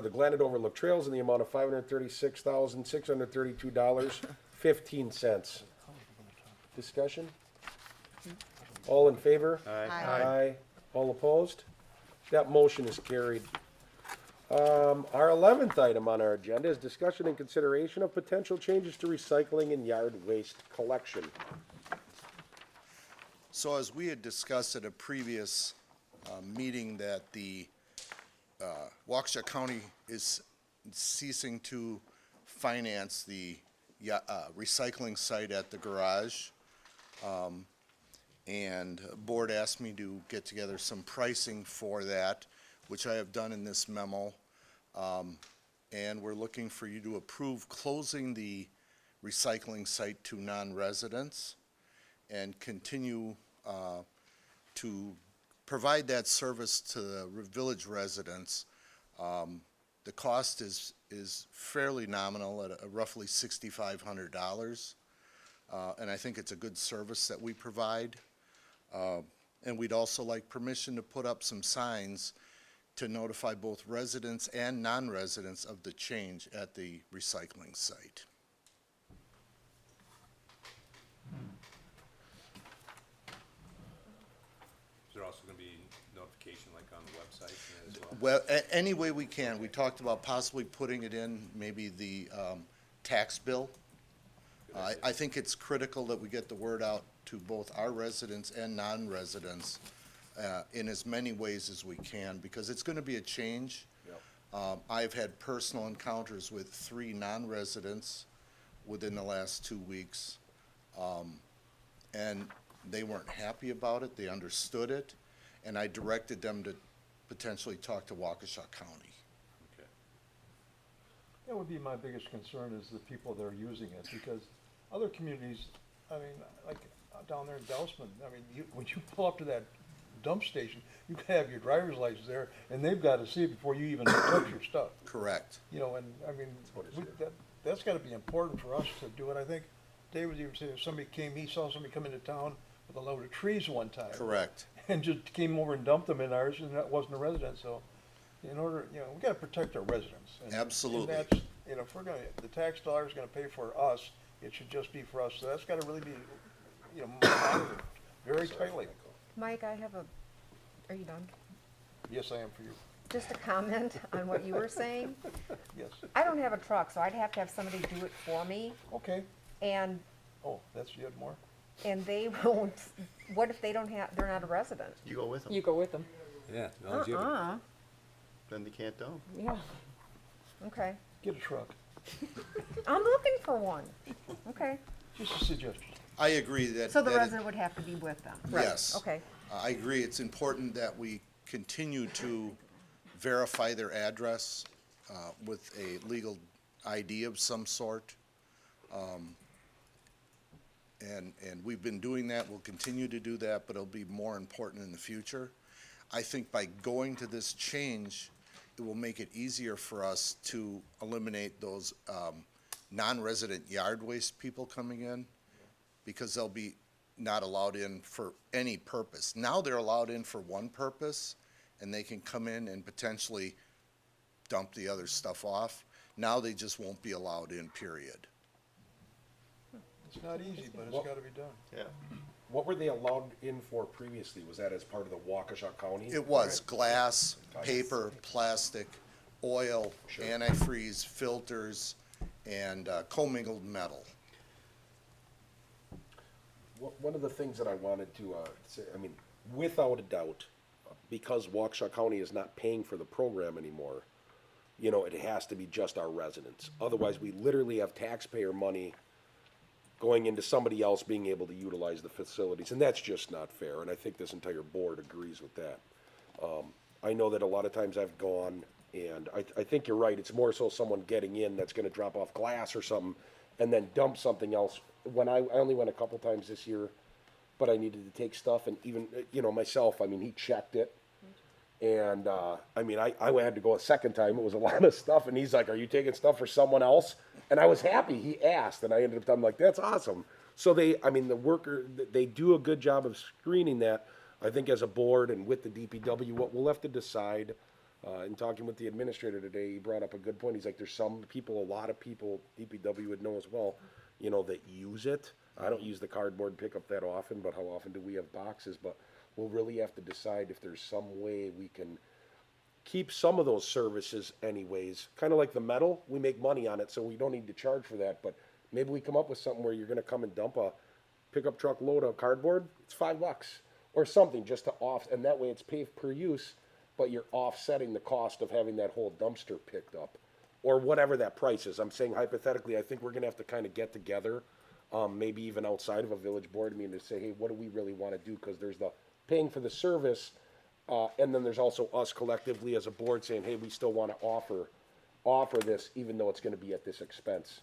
the Glen and Overlook Trails in the amount of $536,632.15. Discussion? All in favor? Aye. All opposed? That motion is carried. Our 11th item on our agenda is discussion and consideration of potential changes to recycling and yard waste collection. So as we had discussed at a previous meeting that the Wauwatosa County is ceasing to finance the recycling site at the garage. And board asked me to get together some pricing for that, which I have done in this memo. And we're looking for you to approve closing the recycling site to non-residents and continue to provide that service to the village residents. The cost is fairly nominal at roughly $6,500. And I think it's a good service that we provide. And we'd also like permission to put up some signs to notify both residents and non-residents of the change at the recycling site. Is there also gonna be notification like on the website as well? Well, any way we can. We talked about possibly putting it in maybe the tax bill. I think it's critical that we get the word out to both our residents and non-residents in as many ways as we can, because it's gonna be a change. I've had personal encounters with 3 non-residents within the last 2 weeks. And they weren't happy about it, they understood it, and I directed them to potentially talk to Wauwatosa County. Okay. That would be my biggest concern is the people that are using it, because other communities, I mean, like down there in Dousman, I mean, when you pull up to that dump station, you can have your driver's license there, and they've got to see it before you even touch your stuff. Correct. You know, and I mean, that's got to be important for us to do it. I think Dave was even saying if somebody came, he saw somebody come into town with a load of trees one time. Correct. And just came over and dumped them in ours, and that wasn't a resident, so in order, you know, we gotta protect our residents. Absolutely. And that's, you know, if we're gonna, the tax dollar's gonna pay for us, it should just be for us, so that's gotta really be, you know, monitored very tightly. Mike, I have are you done? Yes, I am for you. Just a comment on what you were saying. Yes. I don't have a truck, so I'd have to have somebody do it for me, Okay. and, Oh, you had more? and they won't, what if they don't have, they're not a resident? You go with them. You go with them. Yeah, as long as you have a- Then they can't dump. Yeah. Okay. Get a truck. I'm looking for one. Okay. Just a suggestion. I agree that. So the that it- resident would have to be with them? Yes. Okay. I agree. It's important that we continue to verify their address with a legal ID of some sort. And we've been doing that, we'll continue to do that, but it'll be more important in the future. I think by going to this change, it will make it easier for us to eliminate those non-resident yard waste people coming in, because they'll be not allowed in for any purpose. Now they're allowed in for one purpose, and they can come in and potentially dump the other stuff off. Now they just won't be allowed in, period. It's not easy, but it's gotta be done. Yeah. What were they allowed in for previously? Was that as part of the Waukesha County? It was glass, paper, plastic, oil, antifreeze, filters, and commingled metal. One of the things that I wanted to say, I mean, without a doubt, because Waukesha County is not paying for the program anymore, you know, it has to be just our residents. Otherwise, we literally have taxpayer money going into somebody else being able to utilize the facilities, and that's just not fair, and I think this entire board agrees with that. I know that a lot of times I've gone, and I think you're right, it's more so someone getting in that's gonna drop off glass or something, and then dump something else. When I only went a couple times this year, but I needed to take stuff, and even, you know, myself, I mean, he checked it. And, I mean, I had to go a second time, it was a lot of stuff, and he's like, are you taking stuff for someone else? And I was happy, he asked, and I ended up, I'm like, that's awesome. So I mean, they do a good job of screening that, I think as a board and with the DPW, what we'll have to decide, in talking with the administrator today, he brought up a good point, he's like, there's some people, a lot of people, DPW would know as well, you know, that use it. I don't use the cardboard pickup that often, but how often do we have boxes? But we'll really have to decide if there's some way we can keep some of those services anyways. Kind of like the metal, we make money on it, so we don't need to charge for that. But maybe we come up with something where you're gonna come and dump a pickup truck load of cardboard, it's $5 or something just to and that way it's paid per use, but you're offsetting the cost of having that whole dumpster picked up or whatever that price is. I'm saying hypothetically, I think we're gonna have to kind of get together, maybe even outside of a village board meeting to say, hey, what do we really wanna do? Cause there's the paying for the service, and then there's also us collectively as a board saying, hey, we still want to offer this, even though it's going to be at this expense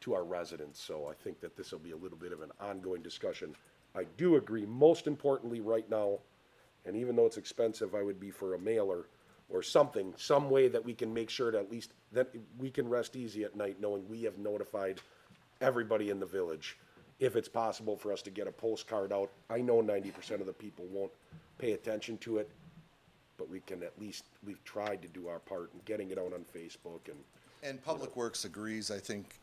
to our residents. So I think that this will be a little bit of an ongoing discussion. I do agree, most importantly right now, and even though it's expensive, I would be for a mailer or something, some way that we can make sure that at least that we can rest easy at night knowing we have notified everybody in the village. If it's possible for us to get a postcard out, I know 90% of the people won't pay attention to it, but we can at least, we've tried to do our part in getting it out on Facebook And Public Works agrees, I think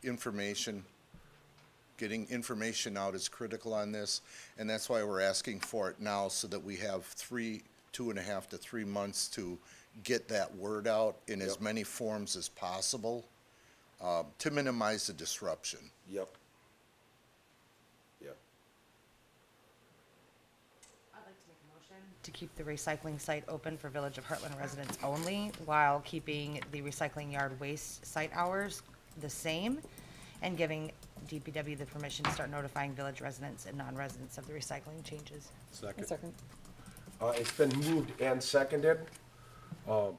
getting information out is critical on this, and that's why we're asking for it now, so that we have 2.5 to 3 months to get that word out in as many forms as possible, to minimize the disruption. Yep. To keep the recycling site open for Village of Hartland residents only, while keeping the recycling yard waste site hours the same, and giving DPW the permission to start notifying village residents and non-residents of the recycling changes. Second. It's been moved and seconded. I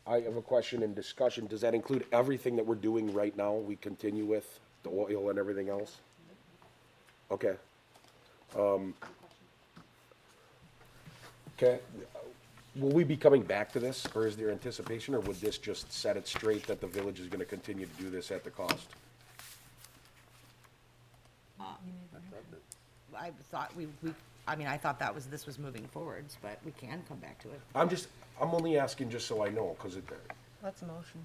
have a question in discussion. Does that include everything that we're doing right now? We continue with the oil and everything else? Okay. Okay, will we be coming back to this, or is there anticipation, or would this just set it straight that the village is gonna continue to do this at the cost? I thought I thought this was moving forwards, but we can come back to it. I'm only asking just so I know, cause What's the motion?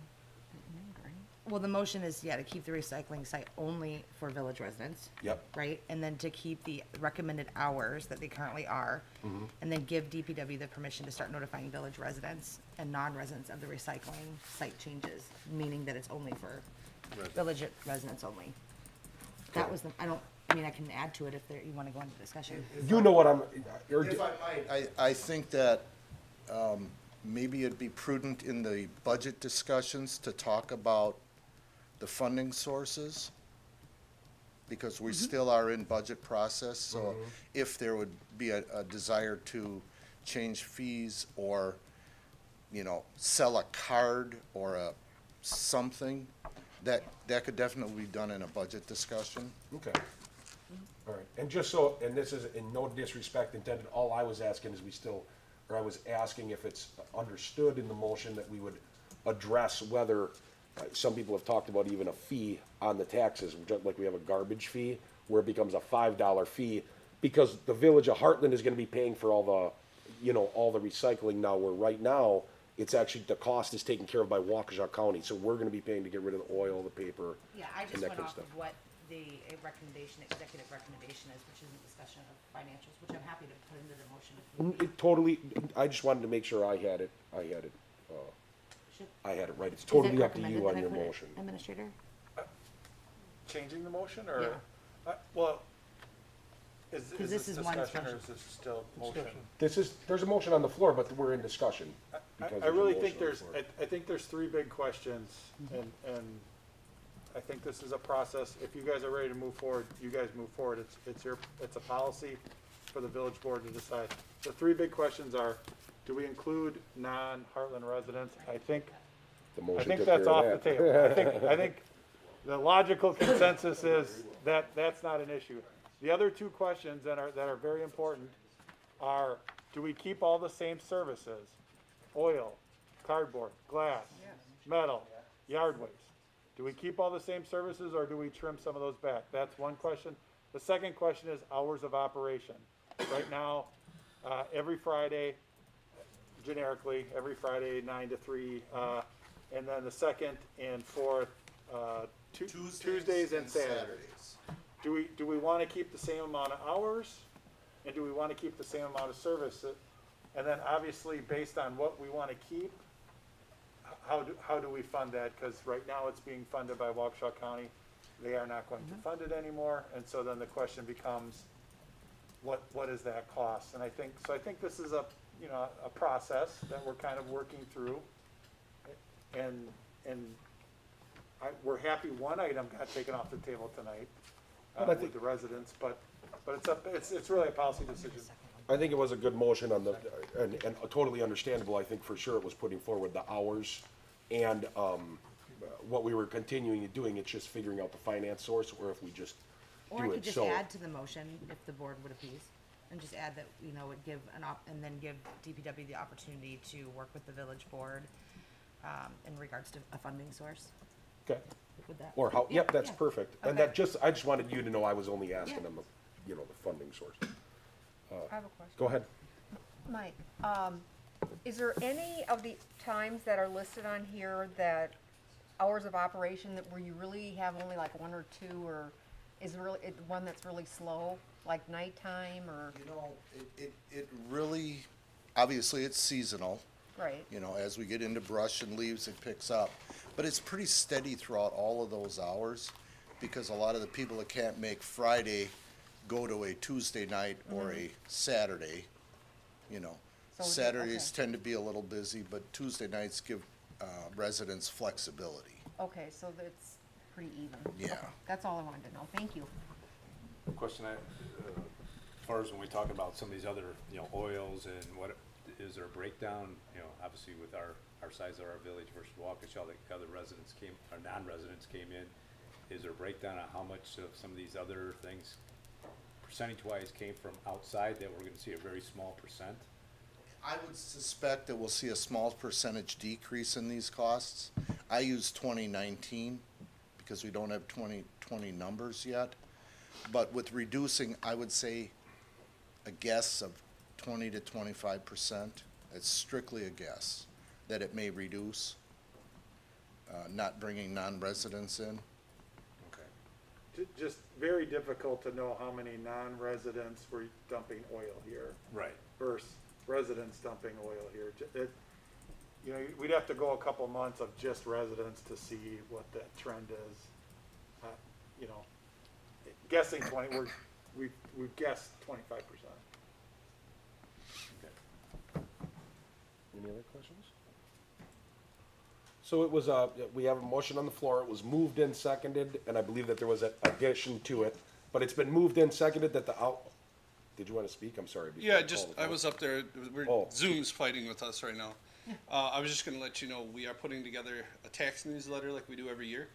Well, the motion is, to keep the recycling site only for village residents. Yep. Right, and then to keep the recommended hours that they currently are, and then give DPW the permission to start notifying village residents and non-residents of the recycling site changes, meaning that it's only for village residents only. That was I can add to it if you wanna go into discussion. you know what If I might, I think that maybe it'd be prudent in the budget discussions to talk about the funding sources, because we still are in budget process, so if there would be a desire to change fees or, sell a card or something, that could definitely be done in a budget discussion. Okay. All right, and this is in no disrespect intended, all I was asking is I was asking if it's understood in the motion that we would address whether, some people have talked about even a fee on the taxes, like we have a garbage fee, where it becomes a $5 fee, because the village of Hartland is gonna be paying for all the recycling now, where right now, it's actually, the cost is taken care of by Waukesha County, so we're gonna be paying to get rid of the oil, the paper, Yeah, I and just that went kind of off stuff. of what a recommendation, executive recommendation is, which is a discussion of financials, which I'm happy to put into the motion. if need be. It totally, I just wanted to make sure I had it Should- I had it right. It's is it totally up to recommended you that on I your put it, motion. Administrator? Changing the motion, or? Yeah. Well, is 'Cause this is one discussion, or special- is this still motion? There's a motion on the floor, but we're in discussion. I because I there's a really motion think on the there's, floor. I think there's three big questions, and I think this is a process. If you guys are ready to move forward, you guys move forward. It's a policy for the village board to decide. The three big questions are, do we include non-Heartland residents? I think The motion took that's care off of the that. table. I think the logical consensus is that that's not an issue. The other two questions that are very important are, do we keep all the same services? Oil, cardboard, glass, metal, yard waste. Do we keep all the same services, or do we trim some of those back? That's one question. The second question is hours of operation. Right now, every Friday, generically, every Friday, 9 to 3, and then the second and fourth, Tuesdays and Saturdays. Do we want to keep the same amount of hours, and do we want to keep the same amount of service? And then obviously, based on what we want to keep, how do we fund that? Because right now it's being funded by Waukesha County. They are not going to fund it anymore, and so then the question becomes, what is that cost? And I think this is a process that we're kind of working through. And we're happy one item got taken off the table tonight, with the residents, but it's really a policy decision. I think it was a good motion on the, and totally understandable. I think for sure it was putting forward the hours and, what we were continuing to doing. It's just figuring out the finance source, or if we just Or I do could it. just So, add to the motion if the board would appease, and just add that, would give and then give DPW the opportunity to work with the village board, in regards to a funding source. okay. Would that? Or how, yep, that's yeah. perfect. And Okay. I just wanted you to know I was only asking Yeah. them, the funding source. I have a question. Go ahead. Mike, is there any of the times that are listed on here that hours of operation that where you really have only like one or two, or is really one that's really slow, like nighttime or? It really, obviously it's seasonal. Right. As we get into brush and leaves, it picks up. But it's pretty steady throughout all of those hours, because a lot of the people that can't make Friday go to a Tuesday night or a Saturday, So Saturdays tend to be a little busy, but Tuesday nights give residents flexibility. Okay, so that's pretty even. Yeah. Okay, that's all I wanted to know. Thank you. Question as far as when we talk about some of these other, oils and what, is there a breakdown, obviously with our size of our village versus Waukesha, the other residents or non-residents came in, is there a breakdown on how much of some of these other things percentage-wise came from outside that we're gonna see a very small percent? I would suspect that we'll see a small percentage decrease in these costs. I use 2019 because we don't have 2020 numbers yet. But with reducing, I would say a guess of 20 to 25%. It's strictly a guess that it may reduce, not bringing non-residents in. Okay. Just very difficult to know how many non-residents were dumping oil here Right. versus residents dumping oil here. We'd have to go a couple months of just residents to see what that trend is. Guessing 20, we've guessed 25%. Any other questions? So it was, we have a motion on the floor. It was moved and seconded, and I believe that there was an addition to it. But it's been moved and seconded that did you want to speak? I'm sorry. before Yeah, I call the I vote. was up there, Oh. Zoom's fighting with us right now. I was just gonna let you know, we are putting together a tax newsletter like we do every year.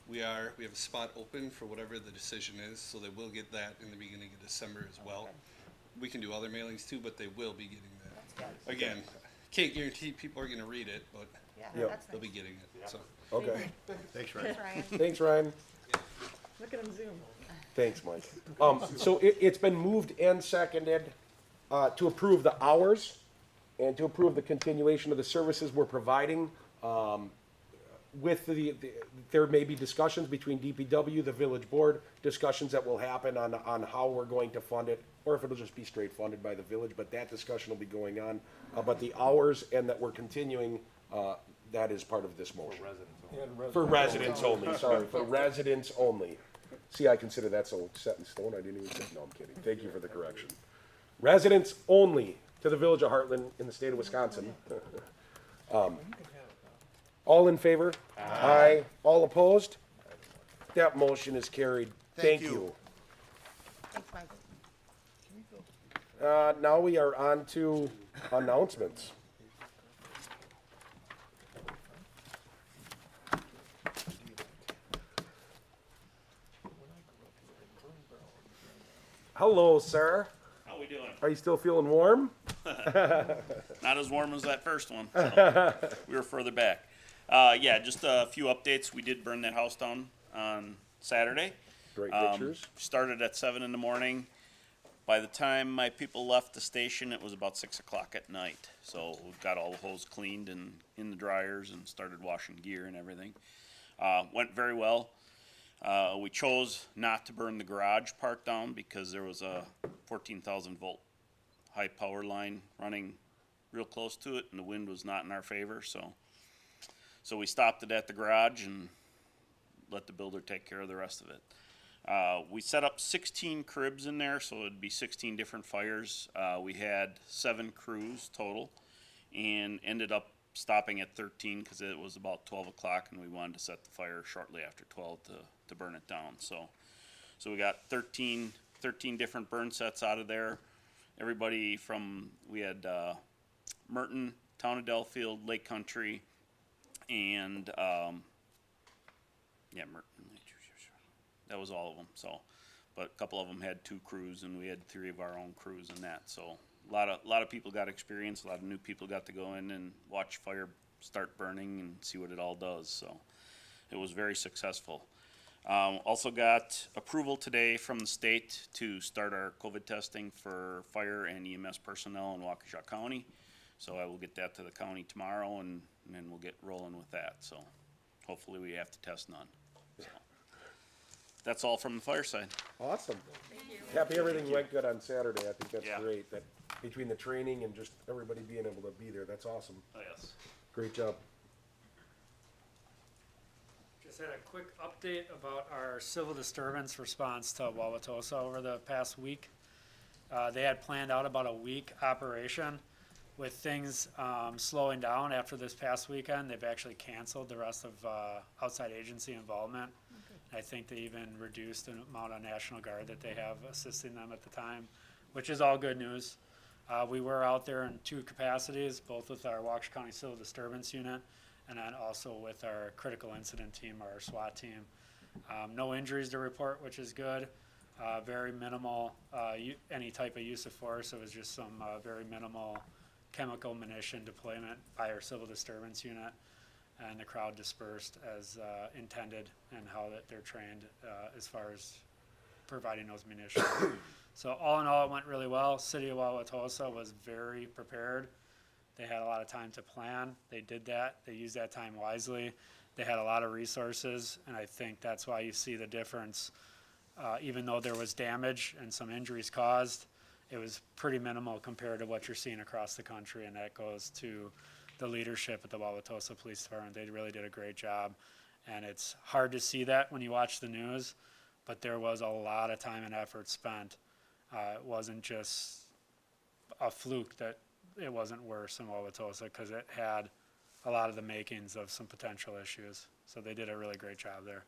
We have a spot open for whatever the decision is, so they will get that in the beginning of December as well. We can do other mailings too, but they will be getting that. Again, can't guarantee people are gonna read it, but Yeah, Yep. that's they'll nice. be getting it, so. Okay. Thanks, Ryan. Thanks, Ryan. Thanks, Ryan. Look at him zoom. Thanks, Mike. So it's been moved and seconded, to approve the hours and to approve the continuation of the services we're providing. with there may be discussions between DPW, the village board, discussions that will happen on how we're going to fund it, or if it'll just be straight funded by the village, but that discussion will be going on. But the hours and that we're continuing, that is part of this motion. For residents only, sorry, for residents only. See, I consider that so set in stone, I didn't even say, no, I'm kidding. Thank you for the correction. Residents only to the village of Hartland in the state of Wisconsin. All in favor? Aye. All opposed? That motion is carried. Thank you. Thanks, Mike. Now we are on to announcements. Hello, sir. How we doing? Are you still feeling warm? Not as warm as that first one. So we were further back. Yeah, just a few updates. We did burn that house down on Saturday. Great pictures. Started at 7 in the morning. By the time my people left the station, it was about 6 o'clock at night. So we got all the hose cleaned and in the dryers and started washing gear and everything. Went very well. We chose not to burn the garage part down because there was a 14,000 volt high power line running real close to it, and the wind was not in our favor. So we stopped it at the garage and let the builder take care of the rest of it. We set up 16 cribs in there, so it'd be 16 different fires. We had 7 crews total, and ended up stopping at 13 because it was about 12 o'clock, and we wanted to set the fire shortly after 12 to burn it down. So we got 13 different burn sets out of there. Everybody from, we had Merton, Town of Delafield, Lake Country, and yeah, Merton. That was all of them. So, but a couple of them had 2 crews, and we had 3 of our own crews in that. So a lot of people got experience. A lot of new people got to go in and watch fire start burning and see what it all does. So it was very successful. Also got approval today from the state to start our COVID testing for fire and EMS personnel in Waukesha County. So I will get that to the county tomorrow, and then we'll get rolling with that. So hopefully we have to test none. So that's all from the fire side. Awesome. Happy everything went good on Saturday. I think that's Yeah. great. That between the training and just everybody being able to be there, that's awesome. Oh, yes. Great job. Just had a quick update about our civil disturbance response to Wauwatosa over the past week. They had planned out about a week operation. With things slowing down after this past weekend, they've actually canceled the rest of outside agency involvement. I think they even reduced the amount of National Guard that they have assisting them at the time, which is all good news. We were out there in 2 capacities, both with our Waukesha County Civil Disturbance Unit and then also with our critical incident team, our SWAT team. No injuries to report, which is good. Very minimal, any type of use of force. It was just some very minimal chemical munition deployment by our Civil Disturbance Unit. And the crowd dispersed as intended and how that they're trained as far as providing those munitions. So all in all, it went really well. City of Wauwatosa was very prepared. They had a lot of time to plan. They did that. They used that time wisely. They had a lot of resources, and I think that's why you see the difference. Even though there was damage and some injuries caused, it was pretty minimal compared to what you're seeing across the country, and that goes to the leadership at the Wauwatosa Police Department. They really did a great job, and it's hard to see that when you watch the news, but there was a lot of time and effort spent. It wasn't just a fluke that it wasn't worse in Wauwatosa, because it had a lot of the makings of some potential issues. So they did a really great job there.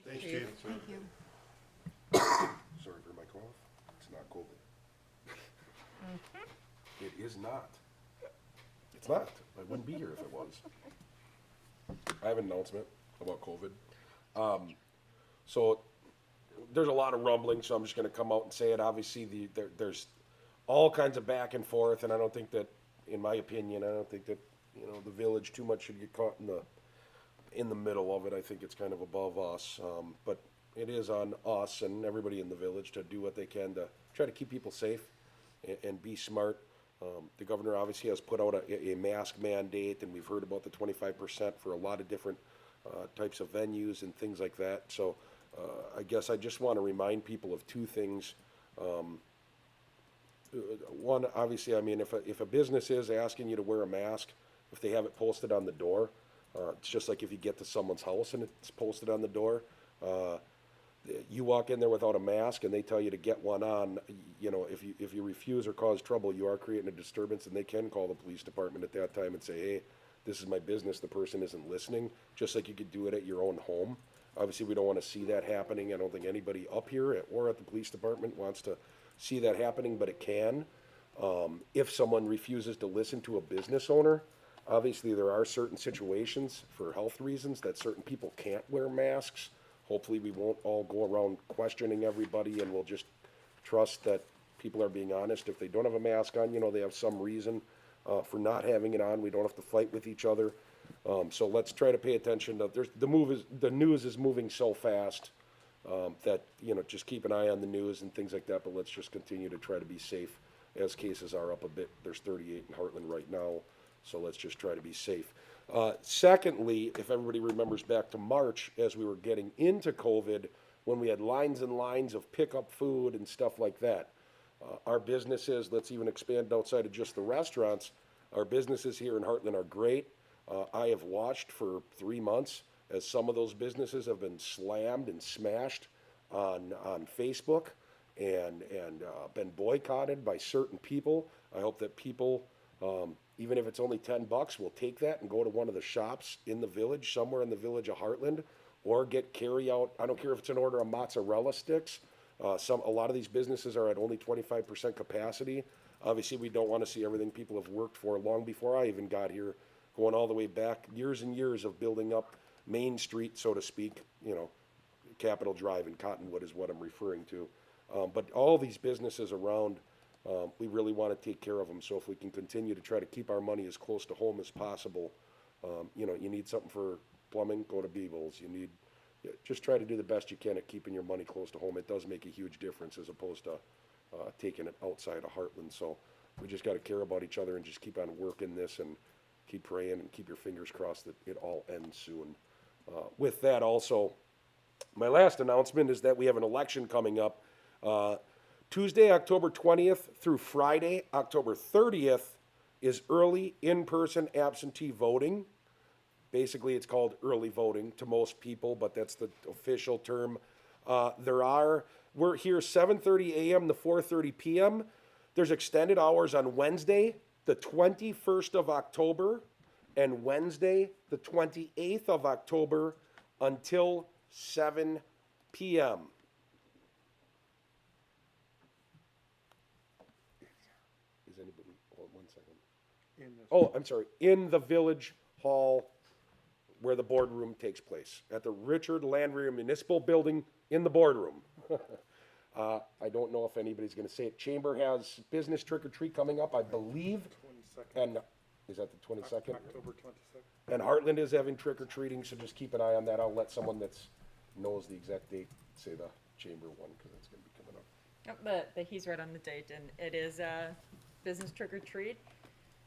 Thanks, Chief. Thank you. Sorry for my cough. It's not COVID. It is not. It's not. I wouldn't be here if it was. I have an announcement about COVID. So there's a lot of rumbling, so I'm just gonna come out and say it. Obviously, there's all kinds of back and forth, and I don't think that, in my opinion, I don't think that, the village too much should get caught in the middle of it. I think it's kind of above us, but it is on us and everybody in the village to do what they can to try to keep people safe and be smart. The governor obviously has put out a mask mandate, and we've heard about the 25% for a lot of different types of venues and things like that. So I guess I just want to remind people of two things. One, obviously, I mean, if a business is asking you to wear a mask, if they have it posted on the door, it's just like if you get to someone's house and it's posted on the door. You walk in there without a mask and they tell you to get one on, you know, if you refuse or cause trouble, you are creating a disturbance, and they can call the police department at that time and say, hey, this is my business, the person isn't listening, just like you could do it at your own home. Obviously, we don't want to see that happening. I don't think anybody up here or at the police department wants to see that happening, but it can. If someone refuses to listen to a business owner, obviously there are certain situations for health reasons that certain people can't wear masks. Hopefully we won't all go around questioning everybody, and we'll just trust that people are being honest. If they don't have a mask on, you know, they have some reason for not having it on. We don't have to fight with each other. So let's try to pay attention to, the news is moving so fast that, you know, just keep an eye on the news and things like that, but let's just continue to try to be safe as cases are up a bit. There's 38 in Hartland right now, so let's just try to be safe. Secondly, if everybody remembers back to March, as we were getting into COVID, when we had lines and lines of pickup food and stuff like that, our businesses, let's even expand outside of just the restaurants, our businesses here in Hartland are great. I have watched for 3 months as some of those businesses have been slammed and smashed on Facebook and been boycotted by certain people. I hope that people, even if it's only $10, will take that and go to one of the shops in the village, somewhere in the village of Hartland, or get carry out. I don't care if it's an order of mozzarella sticks. A lot of these businesses are at only 25% capacity. Obviously, we don't want to see everything people have worked for long before I even got here, going all the way back, years and years of building up Main Street, so to speak, you know, Capitol Drive and Cottonwood is what I'm referring to. But all these businesses around, we really want to take care of them. So if we can continue to try to keep our money as close to home as possible, you know, you need something for plumbing, go to Beebles. You need, just try to do the best you can at keeping your money close to home. It does make a huge difference as opposed to taking it outside of Hartland. So we just got to care about each other and just keep on working this and keep praying and keep your fingers crossed that it all ends soon. With that also, my last announcement is that we have an election coming up. Tuesday, October 20th through Friday, October 30th is early in-person absentee voting. Basically, it's called early voting to most people, but that's the official term. We're here 7:30 a.m. to 4:30 p.m. There's extended hours on Wednesday, the 21st of October, and Wednesday, the 28th of October, until 7 p.m. Is anybody, hold on 1 second. Oh, I'm sorry, in the Village Hall where the boardroom takes place, at the Richard Landry Municipal Building in the boardroom. I don't know if anybody's gonna say it. Chamber has business trick or treat coming up, I believe. 22nd. And, is that the 22nd? October 22nd. And Hartland is having trick or treating, so just keep an eye on that. I'll let someone that's knows the exact date say the chamber one, because it's gonna be coming up. But he's right on the date, and it is business trick or treat,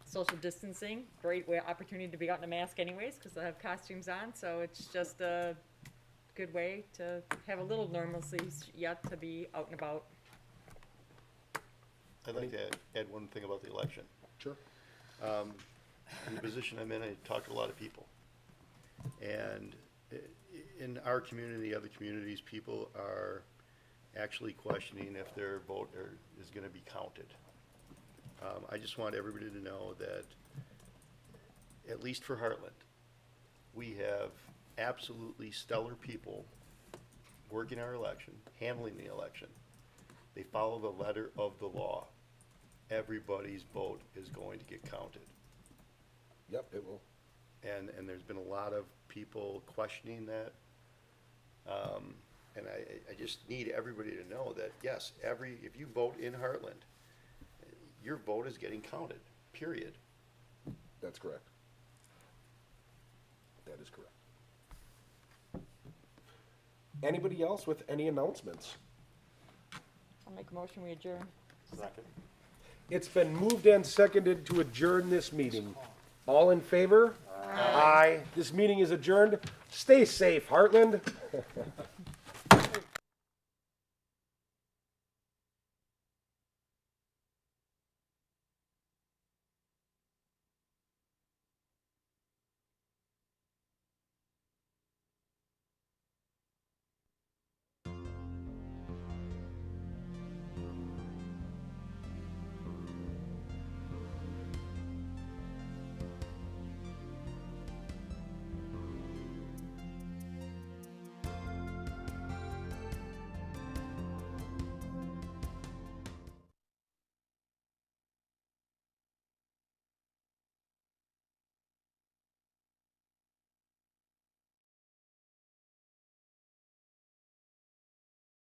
social distancing, great opportunity to be out in a mask anyways, because they'll have costumes on, so it's just a good way to have a little normalcy yet to be out and about. I'd like to add one thing about the election. Sure. In the position I'm in, I talk to a lot of people. And in our community, other communities, people are actually questioning if their vote is going to be counted. I just want everybody to know that, at least for Hartland, we have absolutely stellar people working our election, handling the election. They follow the letter of the law. Everybody's vote is going to get counted. Yep, it will. And there's been a lot of people questioning that. And I just need everybody to know that, yes, if you vote in Hartland, your vote is getting counted, period. That's correct. That is correct. Anybody else with any announcements? I'll make a motion, we adjourn. Second. It's been moved and seconded to adjourn this meeting. All in favor? Aye. This meeting is adjourned. Stay safe, Heartland.